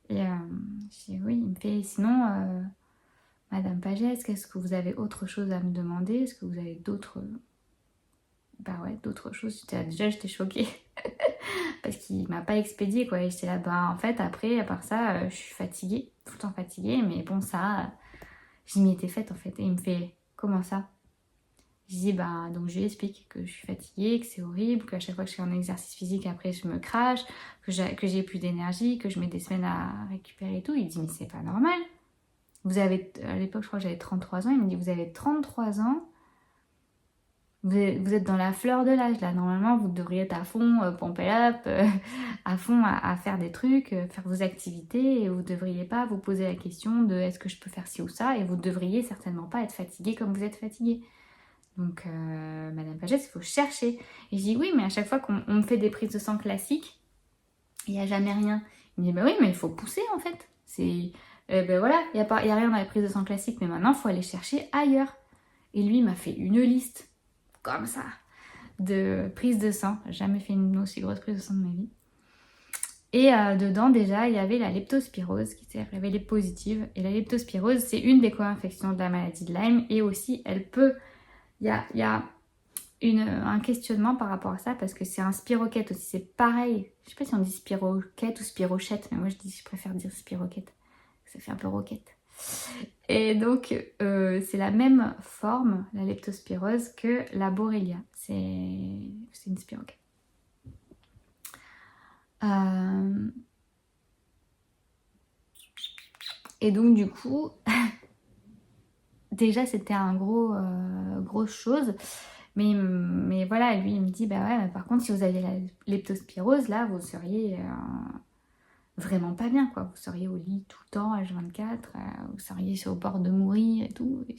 Et je dis oui, il me fait sinon Madame Pagès, est-ce que vous avez autre chose à me demander? Est-ce que vous avez d'autres... Bah ouais, d'autres choses. Déjà, j'étais choquée. Parce qu'il m'a pas expédié, quoi. Et j'étais là, bah en fait, après, à part ça, je suis fatiguée. Tout le temps fatiguée. Mais bon, ça, j'y m'y étais faite, en fait. Et il me fait, comment ça? Je dis, bah, donc je lui explique que je suis fatiguée, que c'est horrible, qu'à chaque fois que je fais un exercice physique, après, je me crache, que j'ai plus d'énergie, que je mets des semaines à récupérer et tout. Il dit, mais c'est pas normal. Vous avez, à l'époque, je crois que j'avais 33 ans. Il me dit, vous avez 33 ans. Vous êtes dans la fleur de l'âge là, normalement vous devriez être à fond, pomper up, à fond à faire des trucs, faire vos activités et vous devriez pas vous poser la question de est-ce que je peux faire ci ou ça et vous devriez certainement pas être fatigué comme vous êtes fatigué. Donc Madame Pagès, il faut chercher. Et je dis oui mais à chaque fois qu'on me fait des prises de sang classiques, il n'y a jamais rien. Il me dit bah oui mais il faut pousser en fait. C'est ben voilà, il y a rien dans les prises de sang classiques mais maintenant il faut aller chercher ailleurs. Et lui il m'a fait une liste comme ça, de prise de sang. J'ai jamais fait une aussi grosse prise de sang de ma vie. Et dedans, déjà, il y avait la leptospirose qui s'est révélée positive. Et la leptospirose, c'est une des co-infections de la maladie de Lyme. Et aussi, elle peut... Il y a un questionnement par rapport à ça parce que c'est un spiroquète aussi, c'est pareil. Je sais pas si on dit spiroquète ou spirochette, mais moi je préfère dire spiroquète. Ça fait un peu roquette. Et donc c'est la même forme, la leptospirose, que la Borrelia. C'est une spiroquète. Et donc du coup, déjà c'était un grosse chose. Mais voilà, lui il me dit, bah ouais, mais par contre si vous aviez la leptospirose, là vous seriez vraiment pas bien, quoi. Vous seriez au lit tout le temps, H24, vous seriez sur le bord de mourir et tout. Et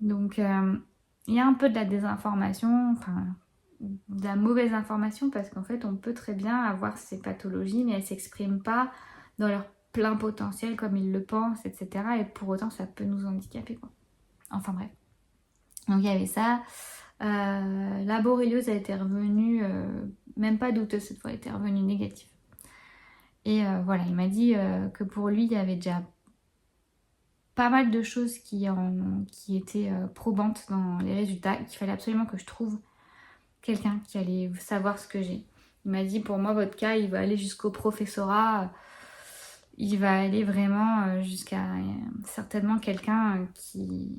donc il y a un peu de la désinformation, enfin de la mauvaise information parce qu'en fait on peut très bien avoir ces pathologies mais elles s'expriment pas dans leur plein potentiel comme ils le pensent, etc. Et pour autant ça peut nous handicaper, quoi. Enfin bref. Donc il y avait ça. La borréliose a été revenue, même pas douteuse cette fois, elle était revenue négative. Et voilà, il m'a dit que pour lui il y avait déjà pas mal de choses qui étaient probantes dans les résultats, qu'il fallait absolument que je trouve quelqu'un qui allait savoir ce que j'ai. Il m'a dit, pour moi, votre cas, il va aller jusqu'au professorat. Il va aller vraiment jusqu'à certainement quelqu'un qui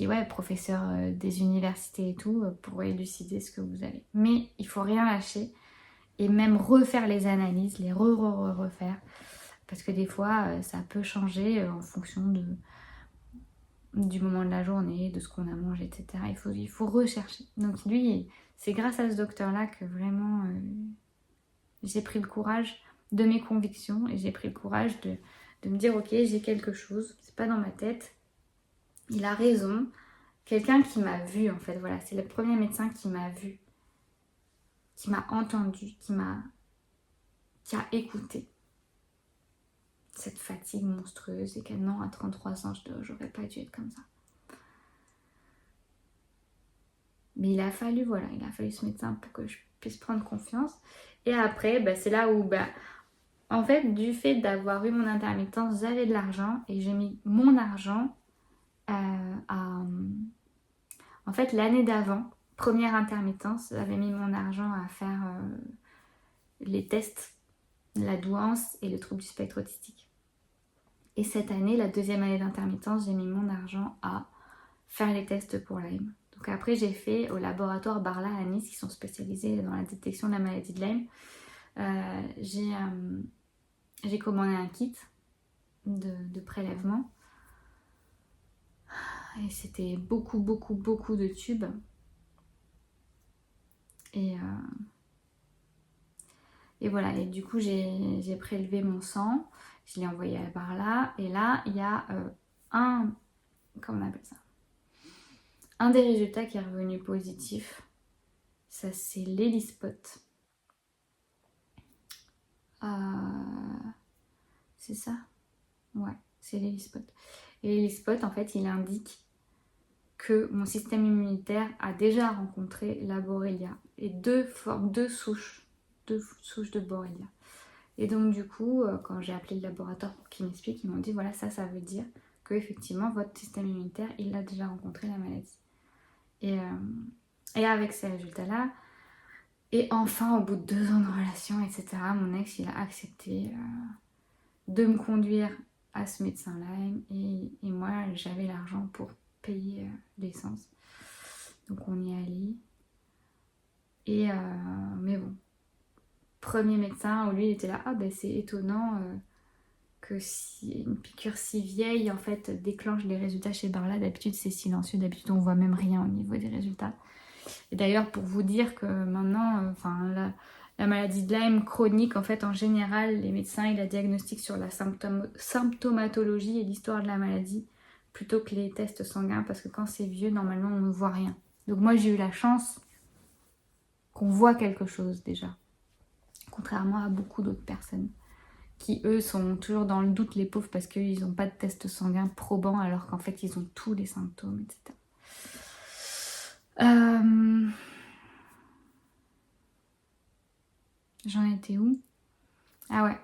ouais, professeur des universités et tout, pour élucider ce que vous avez. Mais il faut rien lâcher et même refaire les analyses, les refaire. Parce que des fois, ça peut changer en fonction du moment de la journée, de ce qu'on a mangé, etc. Il faut rechercher. Donc lui, c'est grâce à ce docteur-là que vraiment j'ai pris le courage de mes convictions et j'ai pris le courage de me dire, ok, j'ai quelque chose, c'est pas dans ma tête. Il a raison. Quelqu'un qui m'a vu, en fait, voilà, c'est le premier médecin qui m'a vu, qui m'a entendu, qui a écouté cette fatigue monstrueuse et que non, à 33 ans, j'aurais pas dû être comme ça. Mais il a fallu ce médecin pour que je puisse prendre confiance. Et après, c'est là où, en fait, du fait d'avoir eu mon intermittence, j'avais de l'argent et j'ai mis mon argent En fait, l'année d'avant, première intermittence, j'avais mis mon argent à faire les tests, la douance et le trouble du spectre autistique. Et cette année, la deuxième année d'intermittence, j'ai mis mon argent à faire les tests pour Lyme. Donc après, j'ai fait au laboratoire Barla à Nice, qui sont spécialisés dans la détection de la maladie de Lyme. J'ai commandé un kit de prélèvement. Et c'était beaucoup de tubes. Et voilà, et du coup j'ai prélevé mon sang, je l'ai envoyé à Barla, et là il y a comment on appelle ça, un des résultats qui est revenu positif. Ça c'est l'Elispot. C'est ça? Ouais, c'est l'Elispot. Et l'Elispot, en fait, il indique que mon système immunitaire a déjà rencontré la Borrelia et deux souches de Borrelia. Et donc du coup, quand j'ai appelé le laboratoire pour qu'ils m'expliquent, ils m'ont dit voilà, ça veut dire que effectivement votre système immunitaire, il a déjà rencontré la maladie. Et avec ces résultats-là, et enfin au bout de 2 ans de relation, etc., mon ex, il a accepté de me conduire à ce médecin-là. Et moi, j'avais l'argent pour payer l'essence. Donc on y est allé. Mais bon, premier médecin où lui il était là, c'est étonnant que si une piqûre si vieille en fait déclenche les résultats chez Barla. D'habitude c'est silencieux, d'habitude on voit même rien au niveau des résultats. Et d'ailleurs pour vous dire que maintenant, la maladie de Lyme chronique, en fait en général les médecins ils la diagnostiquent sur la symptomatologie et l'histoire de la maladie plutôt que les tests sanguins, parce que quand c'est vieux normalement on ne voit rien. Donc moi j'ai eu la chance qu'on voit quelque chose déjà, contrairement à beaucoup d'autres personnes qui eux sont toujours dans le doute, les pauvres, parce qu'ils n'ont pas de test sanguin probant alors qu'en fait ils ont tous les symptômes, etc. J'en étais où? Ah ouais.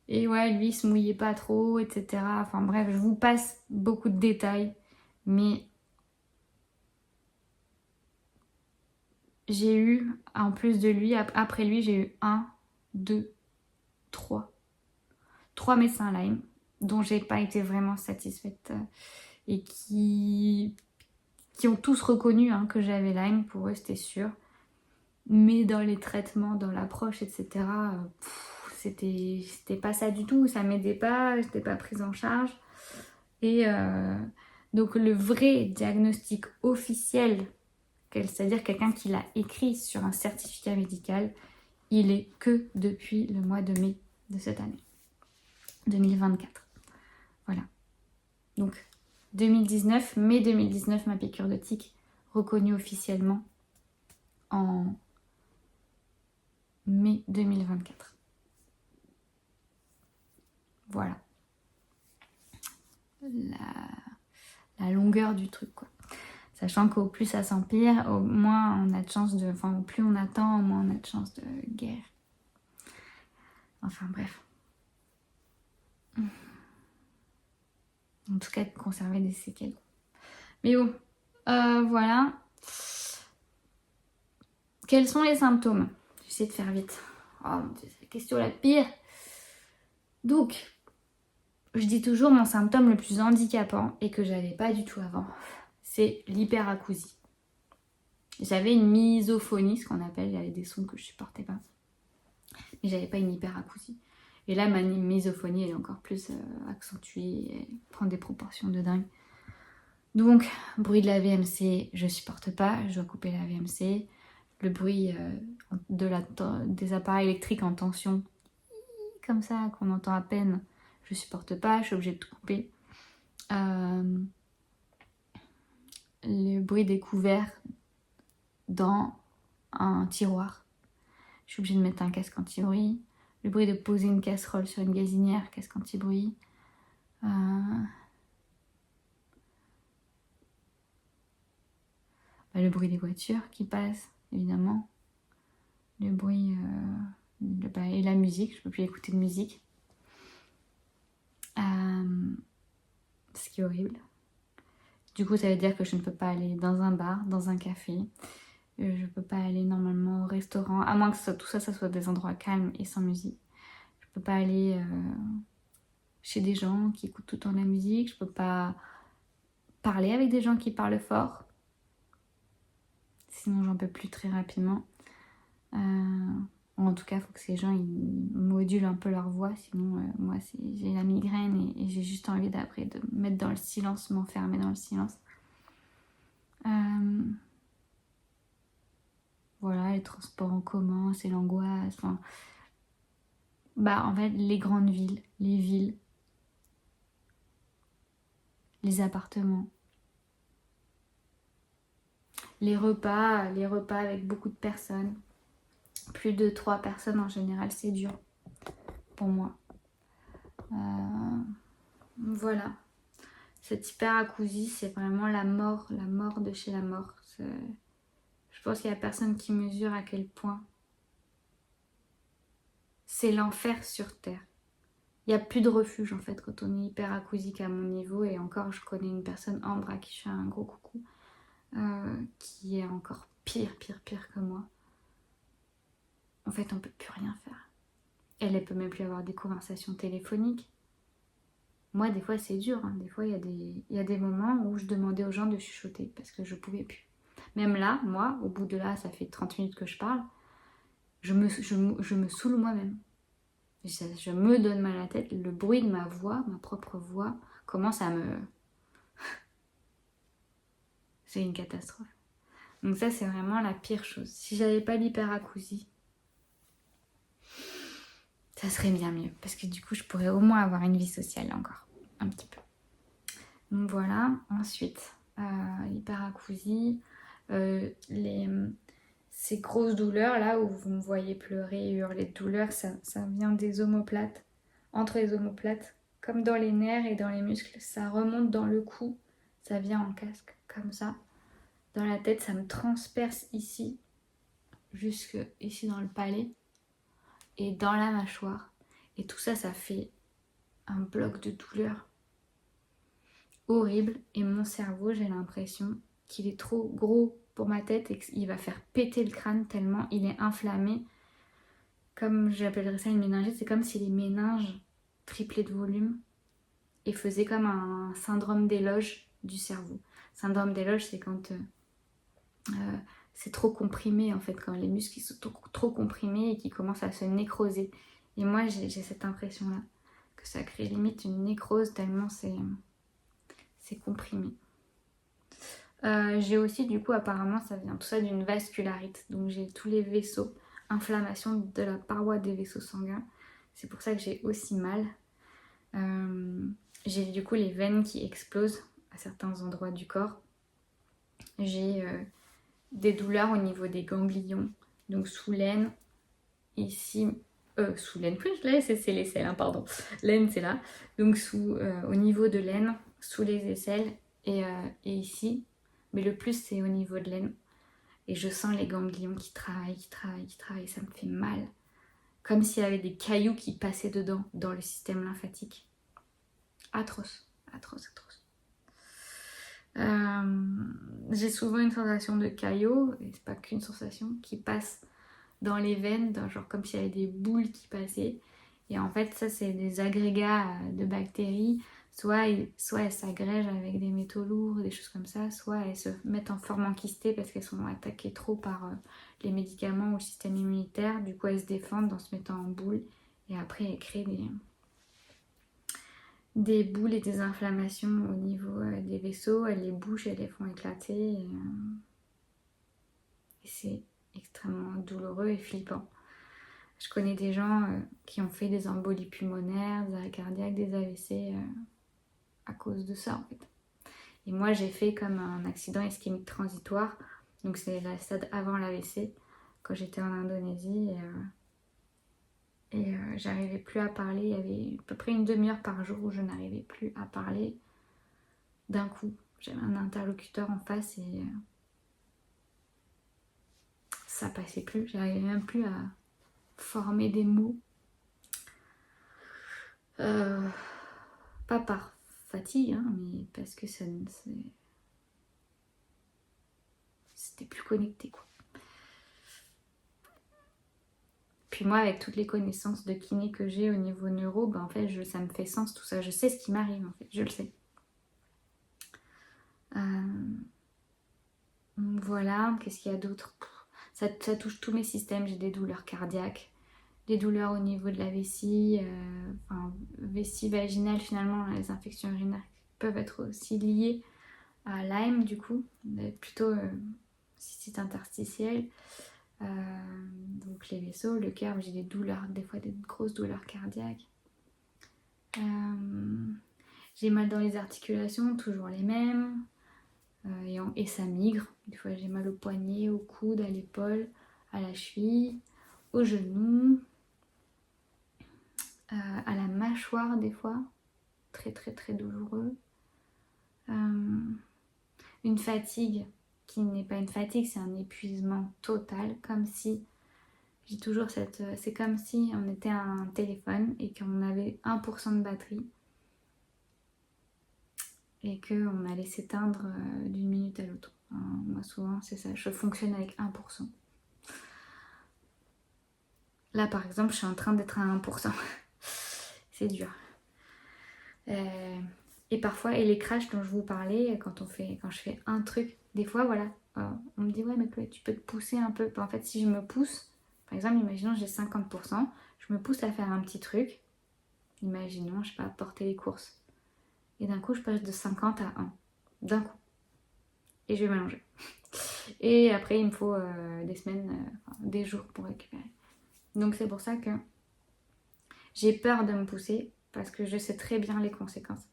Et ouais, lui il se mouillait pas trop, etc. Enfin bref, je vous passe beaucoup de détails, mais j'ai eu, en plus de lui, après lui, j'ai eu 1, 2, 3 médecins Lyme dont j'ai pas été vraiment satisfaite et qui ont tous reconnu que j'avais Lyme. Pour eux, c'était sûr. Mais dans les traitements, dans l'approche, etc., c'était pas ça du tout. Ça m'aidait pas, j'étais pas prise en charge. Et donc le vrai diagnostic officiel, c'est-à-dire quelqu'un qui l'a écrit sur un certificat médical, il est que depuis le mois de mai de cette année, 2024. Voilà. Donc 2019, mai 2019, ma piqûre de tique reconnue officiellement en mai 2024. Voilà. La longueur du truc, quoi. Sachant qu'au plus ça s'empire, au moins on a de chance de... Enfin, au plus on attend, au moins on a de chance de guérir. Enfin, bref. En tout cas, de conserver des séquelles. Mais bon, voilà. Quels sont les symptômes? J'essaie de faire vite. Oh mon Dieu, c'est la question la pire. Donc, je dis toujours mon symptôme le plus handicapant et que j'avais pas du tout avant, c'est l'hyperacousie. J'avais une misophonie, ce qu'on appelle, il y avait des sons que je supportais pas. Mais j'avais pas une hyperacousie. Et là, ma misophonie elle est encore plus accentuée, elle prend des proportions de dingue. Donc, bruit de la VMC, je supporte pas, je dois couper la VMC. Le bruit des appareils électriques en tension, comme ça, qu'on entend à peine, je supporte pas, je suis obligée de tout couper. Le bruit des couverts dans un tiroir, je suis obligée de mettre un casque anti-bruit. Le bruit de poser une casserole sur une gazinière, casque anti-bruit. Le bruit des voitures qui passent, évidemment. Le bruit et la musique, je peux plus écouter de musique. Ce qui est horrible. Du coup, ça veut dire que je ne peux pas aller dans un bar, dans un café. Je peux pas aller normalement au restaurant, à moins que tout ça soit des endroits calmes et sans musique. Je peux pas aller chez des gens qui écoutent tout le temps de la musique. Je peux pas parler avec des gens qui parlent fort. Sinon, j'en peux plus très rapidement. En tout cas, il faut que ces gens ils modulent un peu leur voix. Sinon, moi, j'ai la migraine et j'ai juste envie d'après de me mettre dans le silence, m'enfermer dans le silence. Voilà, les transports en commun, c'est l'angoisse. Enfin, en fait, les grandes villes, les villes, les appartements, les repas avec beaucoup de personnes. Plus de 3 personnes en général, c'est dur pour moi. Voilà. Cette hyperacousie, c'est vraiment la mort de chez la mort. Je pense qu'il n'y a personne qui mesure à quel point c'est l'enfer sur Terre. Il n'y a plus de refuge en fait quand on est hyperacousique à mon niveau. Et encore, je connais une personne, Ambre, à qui je fais un gros coucou, qui est encore pire que moi. En fait, on ne peut plus rien faire. Elle ne peut même plus avoir des conversations téléphoniques. Moi, des fois, c'est dur. Des fois, il y a des moments où je demandais aux gens de chuchoter parce que je ne pouvais plus. Même là, moi, au bout de là, ça fait 30 minutes que je parle, je me saoule moi-même. Je me donne mal à la tête. Le bruit de ma voix, ma propre voix, commence à me... C'est une catastrophe. Donc ça, c'est vraiment la pire chose. Si j'avais pas l'hyperacousie, ça serait bien mieux. Parce que du coup, je pourrais au moins avoir une vie sociale encore. Un petit peu. Donc voilà. Ensuite, l'hyperacousie. Ces grosses douleurs là où vous me voyez pleurer et hurler de douleur, ça vient des omoplates, entre les omoplates, comme dans les nerfs et dans les muscles, ça remonte dans le cou, ça vient en casque, comme ça. Dans la tête, ça me transperce ici, jusque ici dans le palais, et dans la mâchoire. Et tout ça, ça fait un bloc de douleur horrible. Et mon cerveau, j'ai l'impression qu'il est trop gros pour ma tête et qu'il va faire péter le crâne tellement il est inflammé. Comme j'appellerais ça une méningite, c'est comme si les méninges triplaient de volume et faisaient comme un syndrome d'éloge du cerveau. Syndrome d'éloge, c'est quand c'est trop comprimé en fait, quand les muscles sont trop comprimés et qu'ils commencent à se nécroser. Et moi j'ai cette impression-là, que ça crée limite une nécrose tellement c'est comprimé. J'ai aussi du coup apparemment ça vient tout ça d'une vascularite, donc j'ai tous les vaisseaux, inflammation de la paroi des vaisseaux sanguins, c'est pour ça que j'ai aussi mal. J'ai du coup les veines qui explosent à certains endroits du corps. J'ai des douleurs au niveau des ganglions, donc sous l'aine, ici, sous l'aine, c'est l'aisselle, hein, pardon, l'aine c'est là, donc au niveau de l'aine, sous les aisselles et ici, mais le plus c'est au niveau de l'aine, et je sens les ganglions qui travaillent, ça me fait mal, comme s'il y avait des cailloux qui passaient dedans, dans le système lymphatique. Atroce, atroce, atroce. J'ai souvent une sensation de caillot, et c'est pas qu'une sensation, qui passe dans les veines, genre comme s'il y avait des boules qui passaient. Et en fait, ça, c'est des agrégats de bactéries. Soit elles s'agrègent avec des métaux lourds, des choses comme ça, soit elles se mettent en forme enquistée parce qu'elles sont attaquées trop par les médicaments ou le système immunitaire. Du coup, elles se défendent en se mettant en boule. Et après, elles créent des boules et des inflammations au niveau des vaisseaux. Elles les bouchent, elles les font éclater. Et c'est extrêmement douloureux et flippant. Je connais des gens qui ont fait des embolies pulmonaires, des arrêts cardiaques, des AVC à cause de ça en fait. Et moi j'ai fait comme un accident ischémique transitoire, donc c'est la stade avant l'AVC, quand j'étais en Indonésie et j'arrivais plus à parler. Il y avait à peu près une demi-heure par jour où je n'arrivais plus à parler d'un coup. J'avais un interlocuteur en face et ça passait plus, j'arrivais même plus à former des mots. Pas par fatigue, hein, mais parce que c'était plus connecté quoi. Puis moi avec toutes les connaissances de kiné que j'ai au niveau neuro, ben en fait ça me fait sens tout ça, je sais ce qui m'arrive en fait, je le sais. Voilà, qu'est-ce qu'il y a d'autre? Ça touche tous mes systèmes, j'ai des douleurs cardiaques, des douleurs au niveau de la vessie, vessie vaginale finalement, les infections urinaires peuvent être aussi liées à Lyme du coup, plutôt cystite interstitielle. Donc les vaisseaux, le cœur, j'ai des douleurs, des fois des grosses douleurs cardiaques. J'ai mal dans les articulations, toujours les mêmes. Et ça migre. Des fois j'ai mal au poignet, au coude, à l'épaule, à la cheville, au genou, à la mâchoire des fois. Très très très douloureux. Une fatigue qui n'est pas une fatigue, c'est un épuisement total, comme si, j'ai toujours c'est comme si on était à un téléphone et qu'on avait 1% de batterie et qu'on allait s'éteindre d'une minute à l'autre. Moi souvent c'est ça, je fonctionne avec 1%. Là par exemple je suis en train d'être à 1%. C'est dur. Et parfois, et les crashs dont je vous parlais, quand je fais un truc, des fois voilà, on me dit ouais mais tu peux te pousser un peu. En fait si je me pousse, par exemple imaginons j'ai 50%, je me pousse à faire un petit truc, imaginons je sais pas, porter les courses, et d'un coup je passe de 50 à 1, d'un coup, et je vais m'allonger. Et après il me faut des semaines, des jours pour récupérer. Donc c'est pour ça que j'ai peur de me pousser, parce que je sais très bien les conséquences.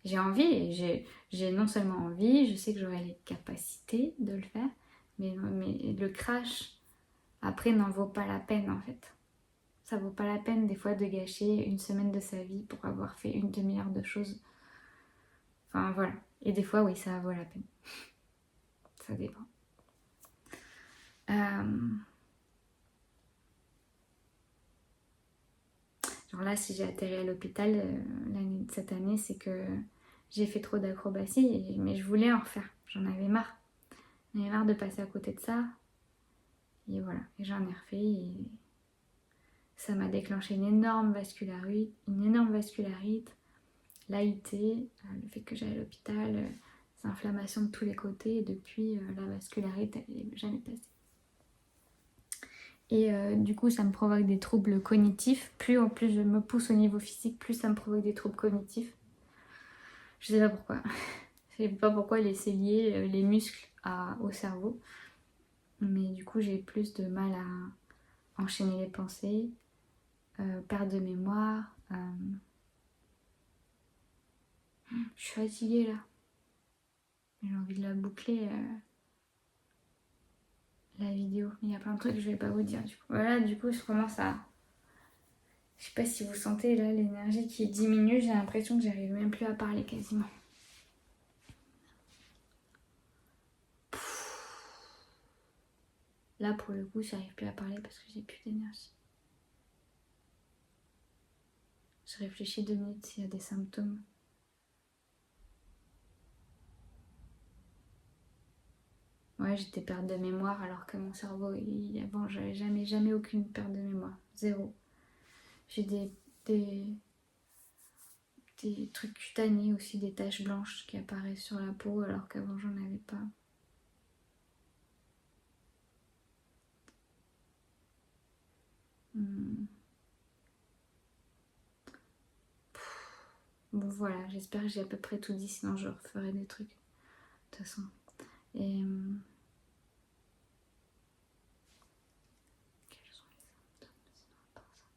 J'ai envie, et j'ai non seulement envie, je sais que j'aurai les capacités de le faire, mais le crash, après, n'en vaut pas la peine en fait. Ça vaut pas la peine des fois de gâcher une semaine de sa vie pour avoir fait une demi-heure de choses. Enfin voilà. Et des fois, oui, ça vaut la peine. Ça dépend. Genre là, si j'ai atterri à l'hôpital cette année, c'est que j'ai fait trop d'acrobatie, mais je voulais en refaire. J'en avais marre. J'en ai marre de passer à côté de ça. Et voilà, et j'en ai refait et ça m'a déclenché une énorme vascularite, l'AIT, le fait que j'aille à l'hôpital, des inflammations de tous les côtés, et depuis la vascularite, elle n'est jamais passée. Et du coup, ça me provoque des troubles cognitifs. Plus en plus je me pousse au niveau physique, plus ça me provoque des troubles cognitifs. Je sais pas pourquoi. Je sais pas pourquoi c'est lié les muscles au cerveau. Mais du coup, j'ai plus de mal à enchaîner les pensées, perte de mémoire. Je suis fatiguée là. J'ai envie de la boucler la vidéo. Il y a plein de trucs que je vais pas vous dire. Du coup. Voilà, du coup, je commence à. Je sais pas si vous sentez là l'énergie qui diminue. J'ai l'impression que j'arrive même plus à parler quasiment. Là, pour le coup, j'arrive plus à parler parce que j'ai plus d'énergie. Je réfléchis 2 minutes s'il y a des symptômes. Ouais, j'étais perte de mémoire alors que mon cerveau, avant, j'avais jamais aucune perte de mémoire. Zéro. J'ai des trucs cutanés aussi, des taches blanches qui apparaissent sur la peau alors qu'avant, j'en avais pas. Bon voilà, j'espère que j'ai à peu près tout dit, sinon je referai des trucs. De toute façon. Et quels sont les symptômes sinon à part ça?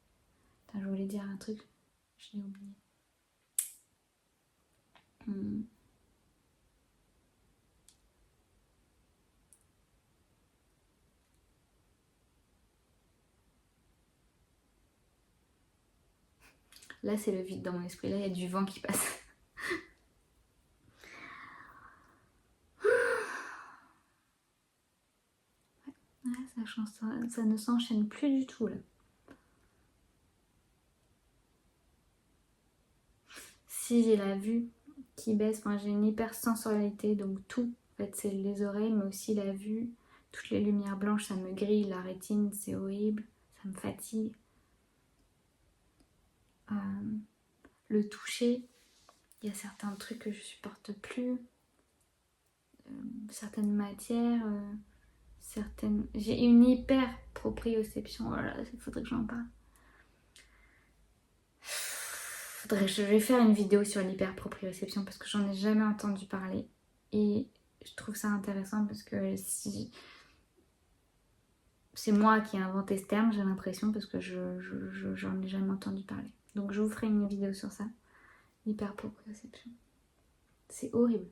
Putain, je voulais dire un truc, je l'ai oublié. Là c'est le vide dans mon esprit, là il y a du vent qui passe. Ouais, ça ne s'enchaîne plus du tout là. Si j'ai la vue qui baisse, enfin, j'ai une hypersensorialité, donc tout, en fait c'est les oreilles mais aussi la vue, toutes les lumières blanches ça me grille, la rétine c'est horrible, ça me fatigue. Le toucher, il y a certains trucs que je supporte plus, certaines matières, j'ai une hyper proprioception, voilà, il faudrait que j'en parle. Je vais faire une vidéo sur l'hyperproprioception parce que j'en ai jamais entendu parler et je trouve ça intéressant parce que c'est moi qui ai inventé ce terme, j'ai l'impression, parce que j'en ai jamais entendu parler. Donc je vous ferai une vidéo sur ça, l'hyperproprioception. C'est horrible.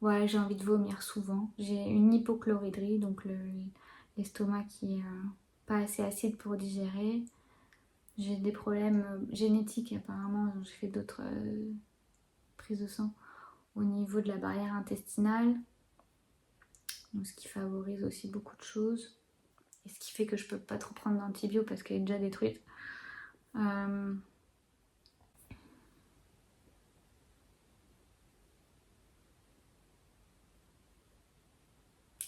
Ouais, j'ai envie de vomir souvent. J'ai une hypochloridrie, donc l'estomac qui est pas assez acide pour digérer. J'ai des problèmes génétiques apparemment, j'ai fait d'autres prises de sang au niveau de la barrière intestinale, donc ce qui favorise aussi beaucoup de choses. Et ce qui fait que je peux pas trop prendre d'antibio parce qu'elle est déjà détruite.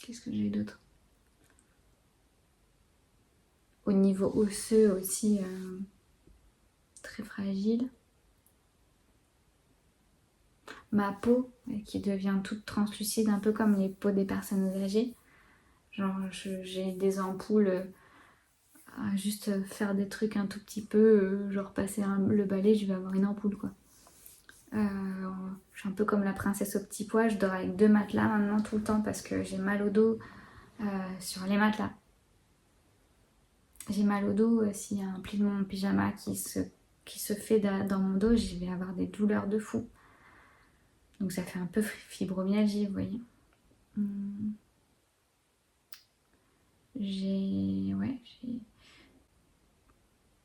Qu'est-ce que j'ai d'autre? Au niveau osseux aussi, très fragile. Ma peau qui devient toute translucide, un peu comme les peaux des personnes âgées. Genre j'ai des ampoules à juste faire des trucs un tout petit peu, genre passer le balai, je vais avoir une ampoule quoi. Je suis un peu comme la princesse au petit pois, je dors avec 2 matelas maintenant tout le temps parce que j'ai mal au dos sur les matelas. J'ai mal au dos s'il y a un pli de mon pyjama qui se fait dans mon dos, je vais avoir des douleurs de fou. Donc ça fait un peu fibromyalgie, vous voyez.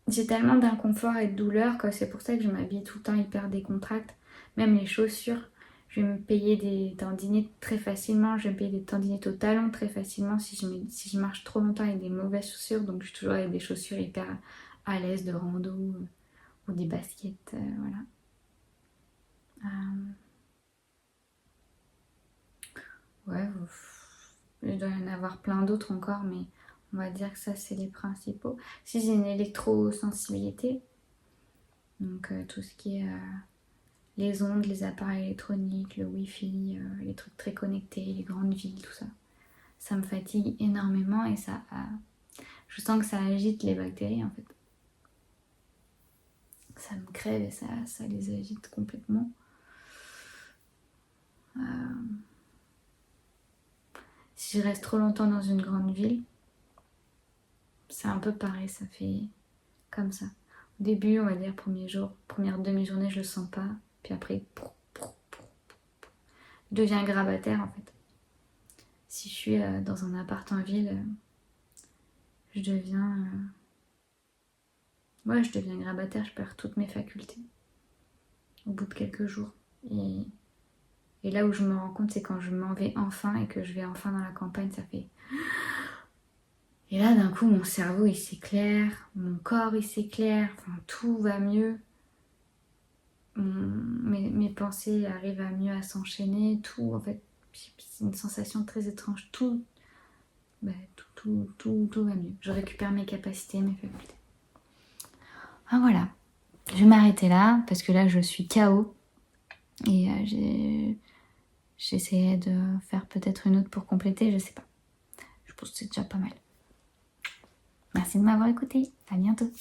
J'ai tellement d'inconfort et de douleur que c'est pour ça que je m'habille tout le temps hyper décontracte. Même les chaussures, je vais me payer des tendinites très facilement. Je vais me payer des tendinites au talon très facilement si je marche trop longtemps avec des mauvaises chaussures. Donc je suis toujours avec des chaussures hyper à l'aise de rando ou des baskets, voilà. Ouais, il doit y en avoir plein d'autres encore, mais on va dire que ça, c'est les principaux. Si j'ai une électrosensibilité, donc tout ce qui est les ondes, les appareils électroniques, le wifi, les trucs très connectés, les grandes villes, tout ça. Ça me fatigue énormément et ça, je sens que ça agite les bactéries en fait. Ça me crève et ça les agite complètement. Si je reste trop longtemps dans une grande ville, c'est un peu pareil, ça fait comme ça. Au début, on va dire, premier jour, première demi-journée, je le sens pas. Puis après, je deviens grabataire en fait. Si je suis dans un appart en ville, je deviens... ouais, je deviens grabataire, je perds toutes mes facultés au bout de quelques jours. Et là où je me rends compte, c'est quand je m'en vais enfin et que je vais enfin dans la campagne, ça fait... Et là, d'un coup, mon cerveau, il s'éclaire, mon corps, il s'éclaire, enfin, tout va mieux. Mes pensées arrivent à mieux à s'enchaîner, tout, en fait, c'est une sensation très étrange. Tout va mieux. Je récupère mes capacités, mes facultés. Ah, voilà. Je vais m'arrêter là, parce que là, je suis KO. Et j'essayais de faire peut-être une autre pour compléter, je sais pas. Je pense que c'est déjà pas mal. Merci de m'avoir écouté. À bientôt.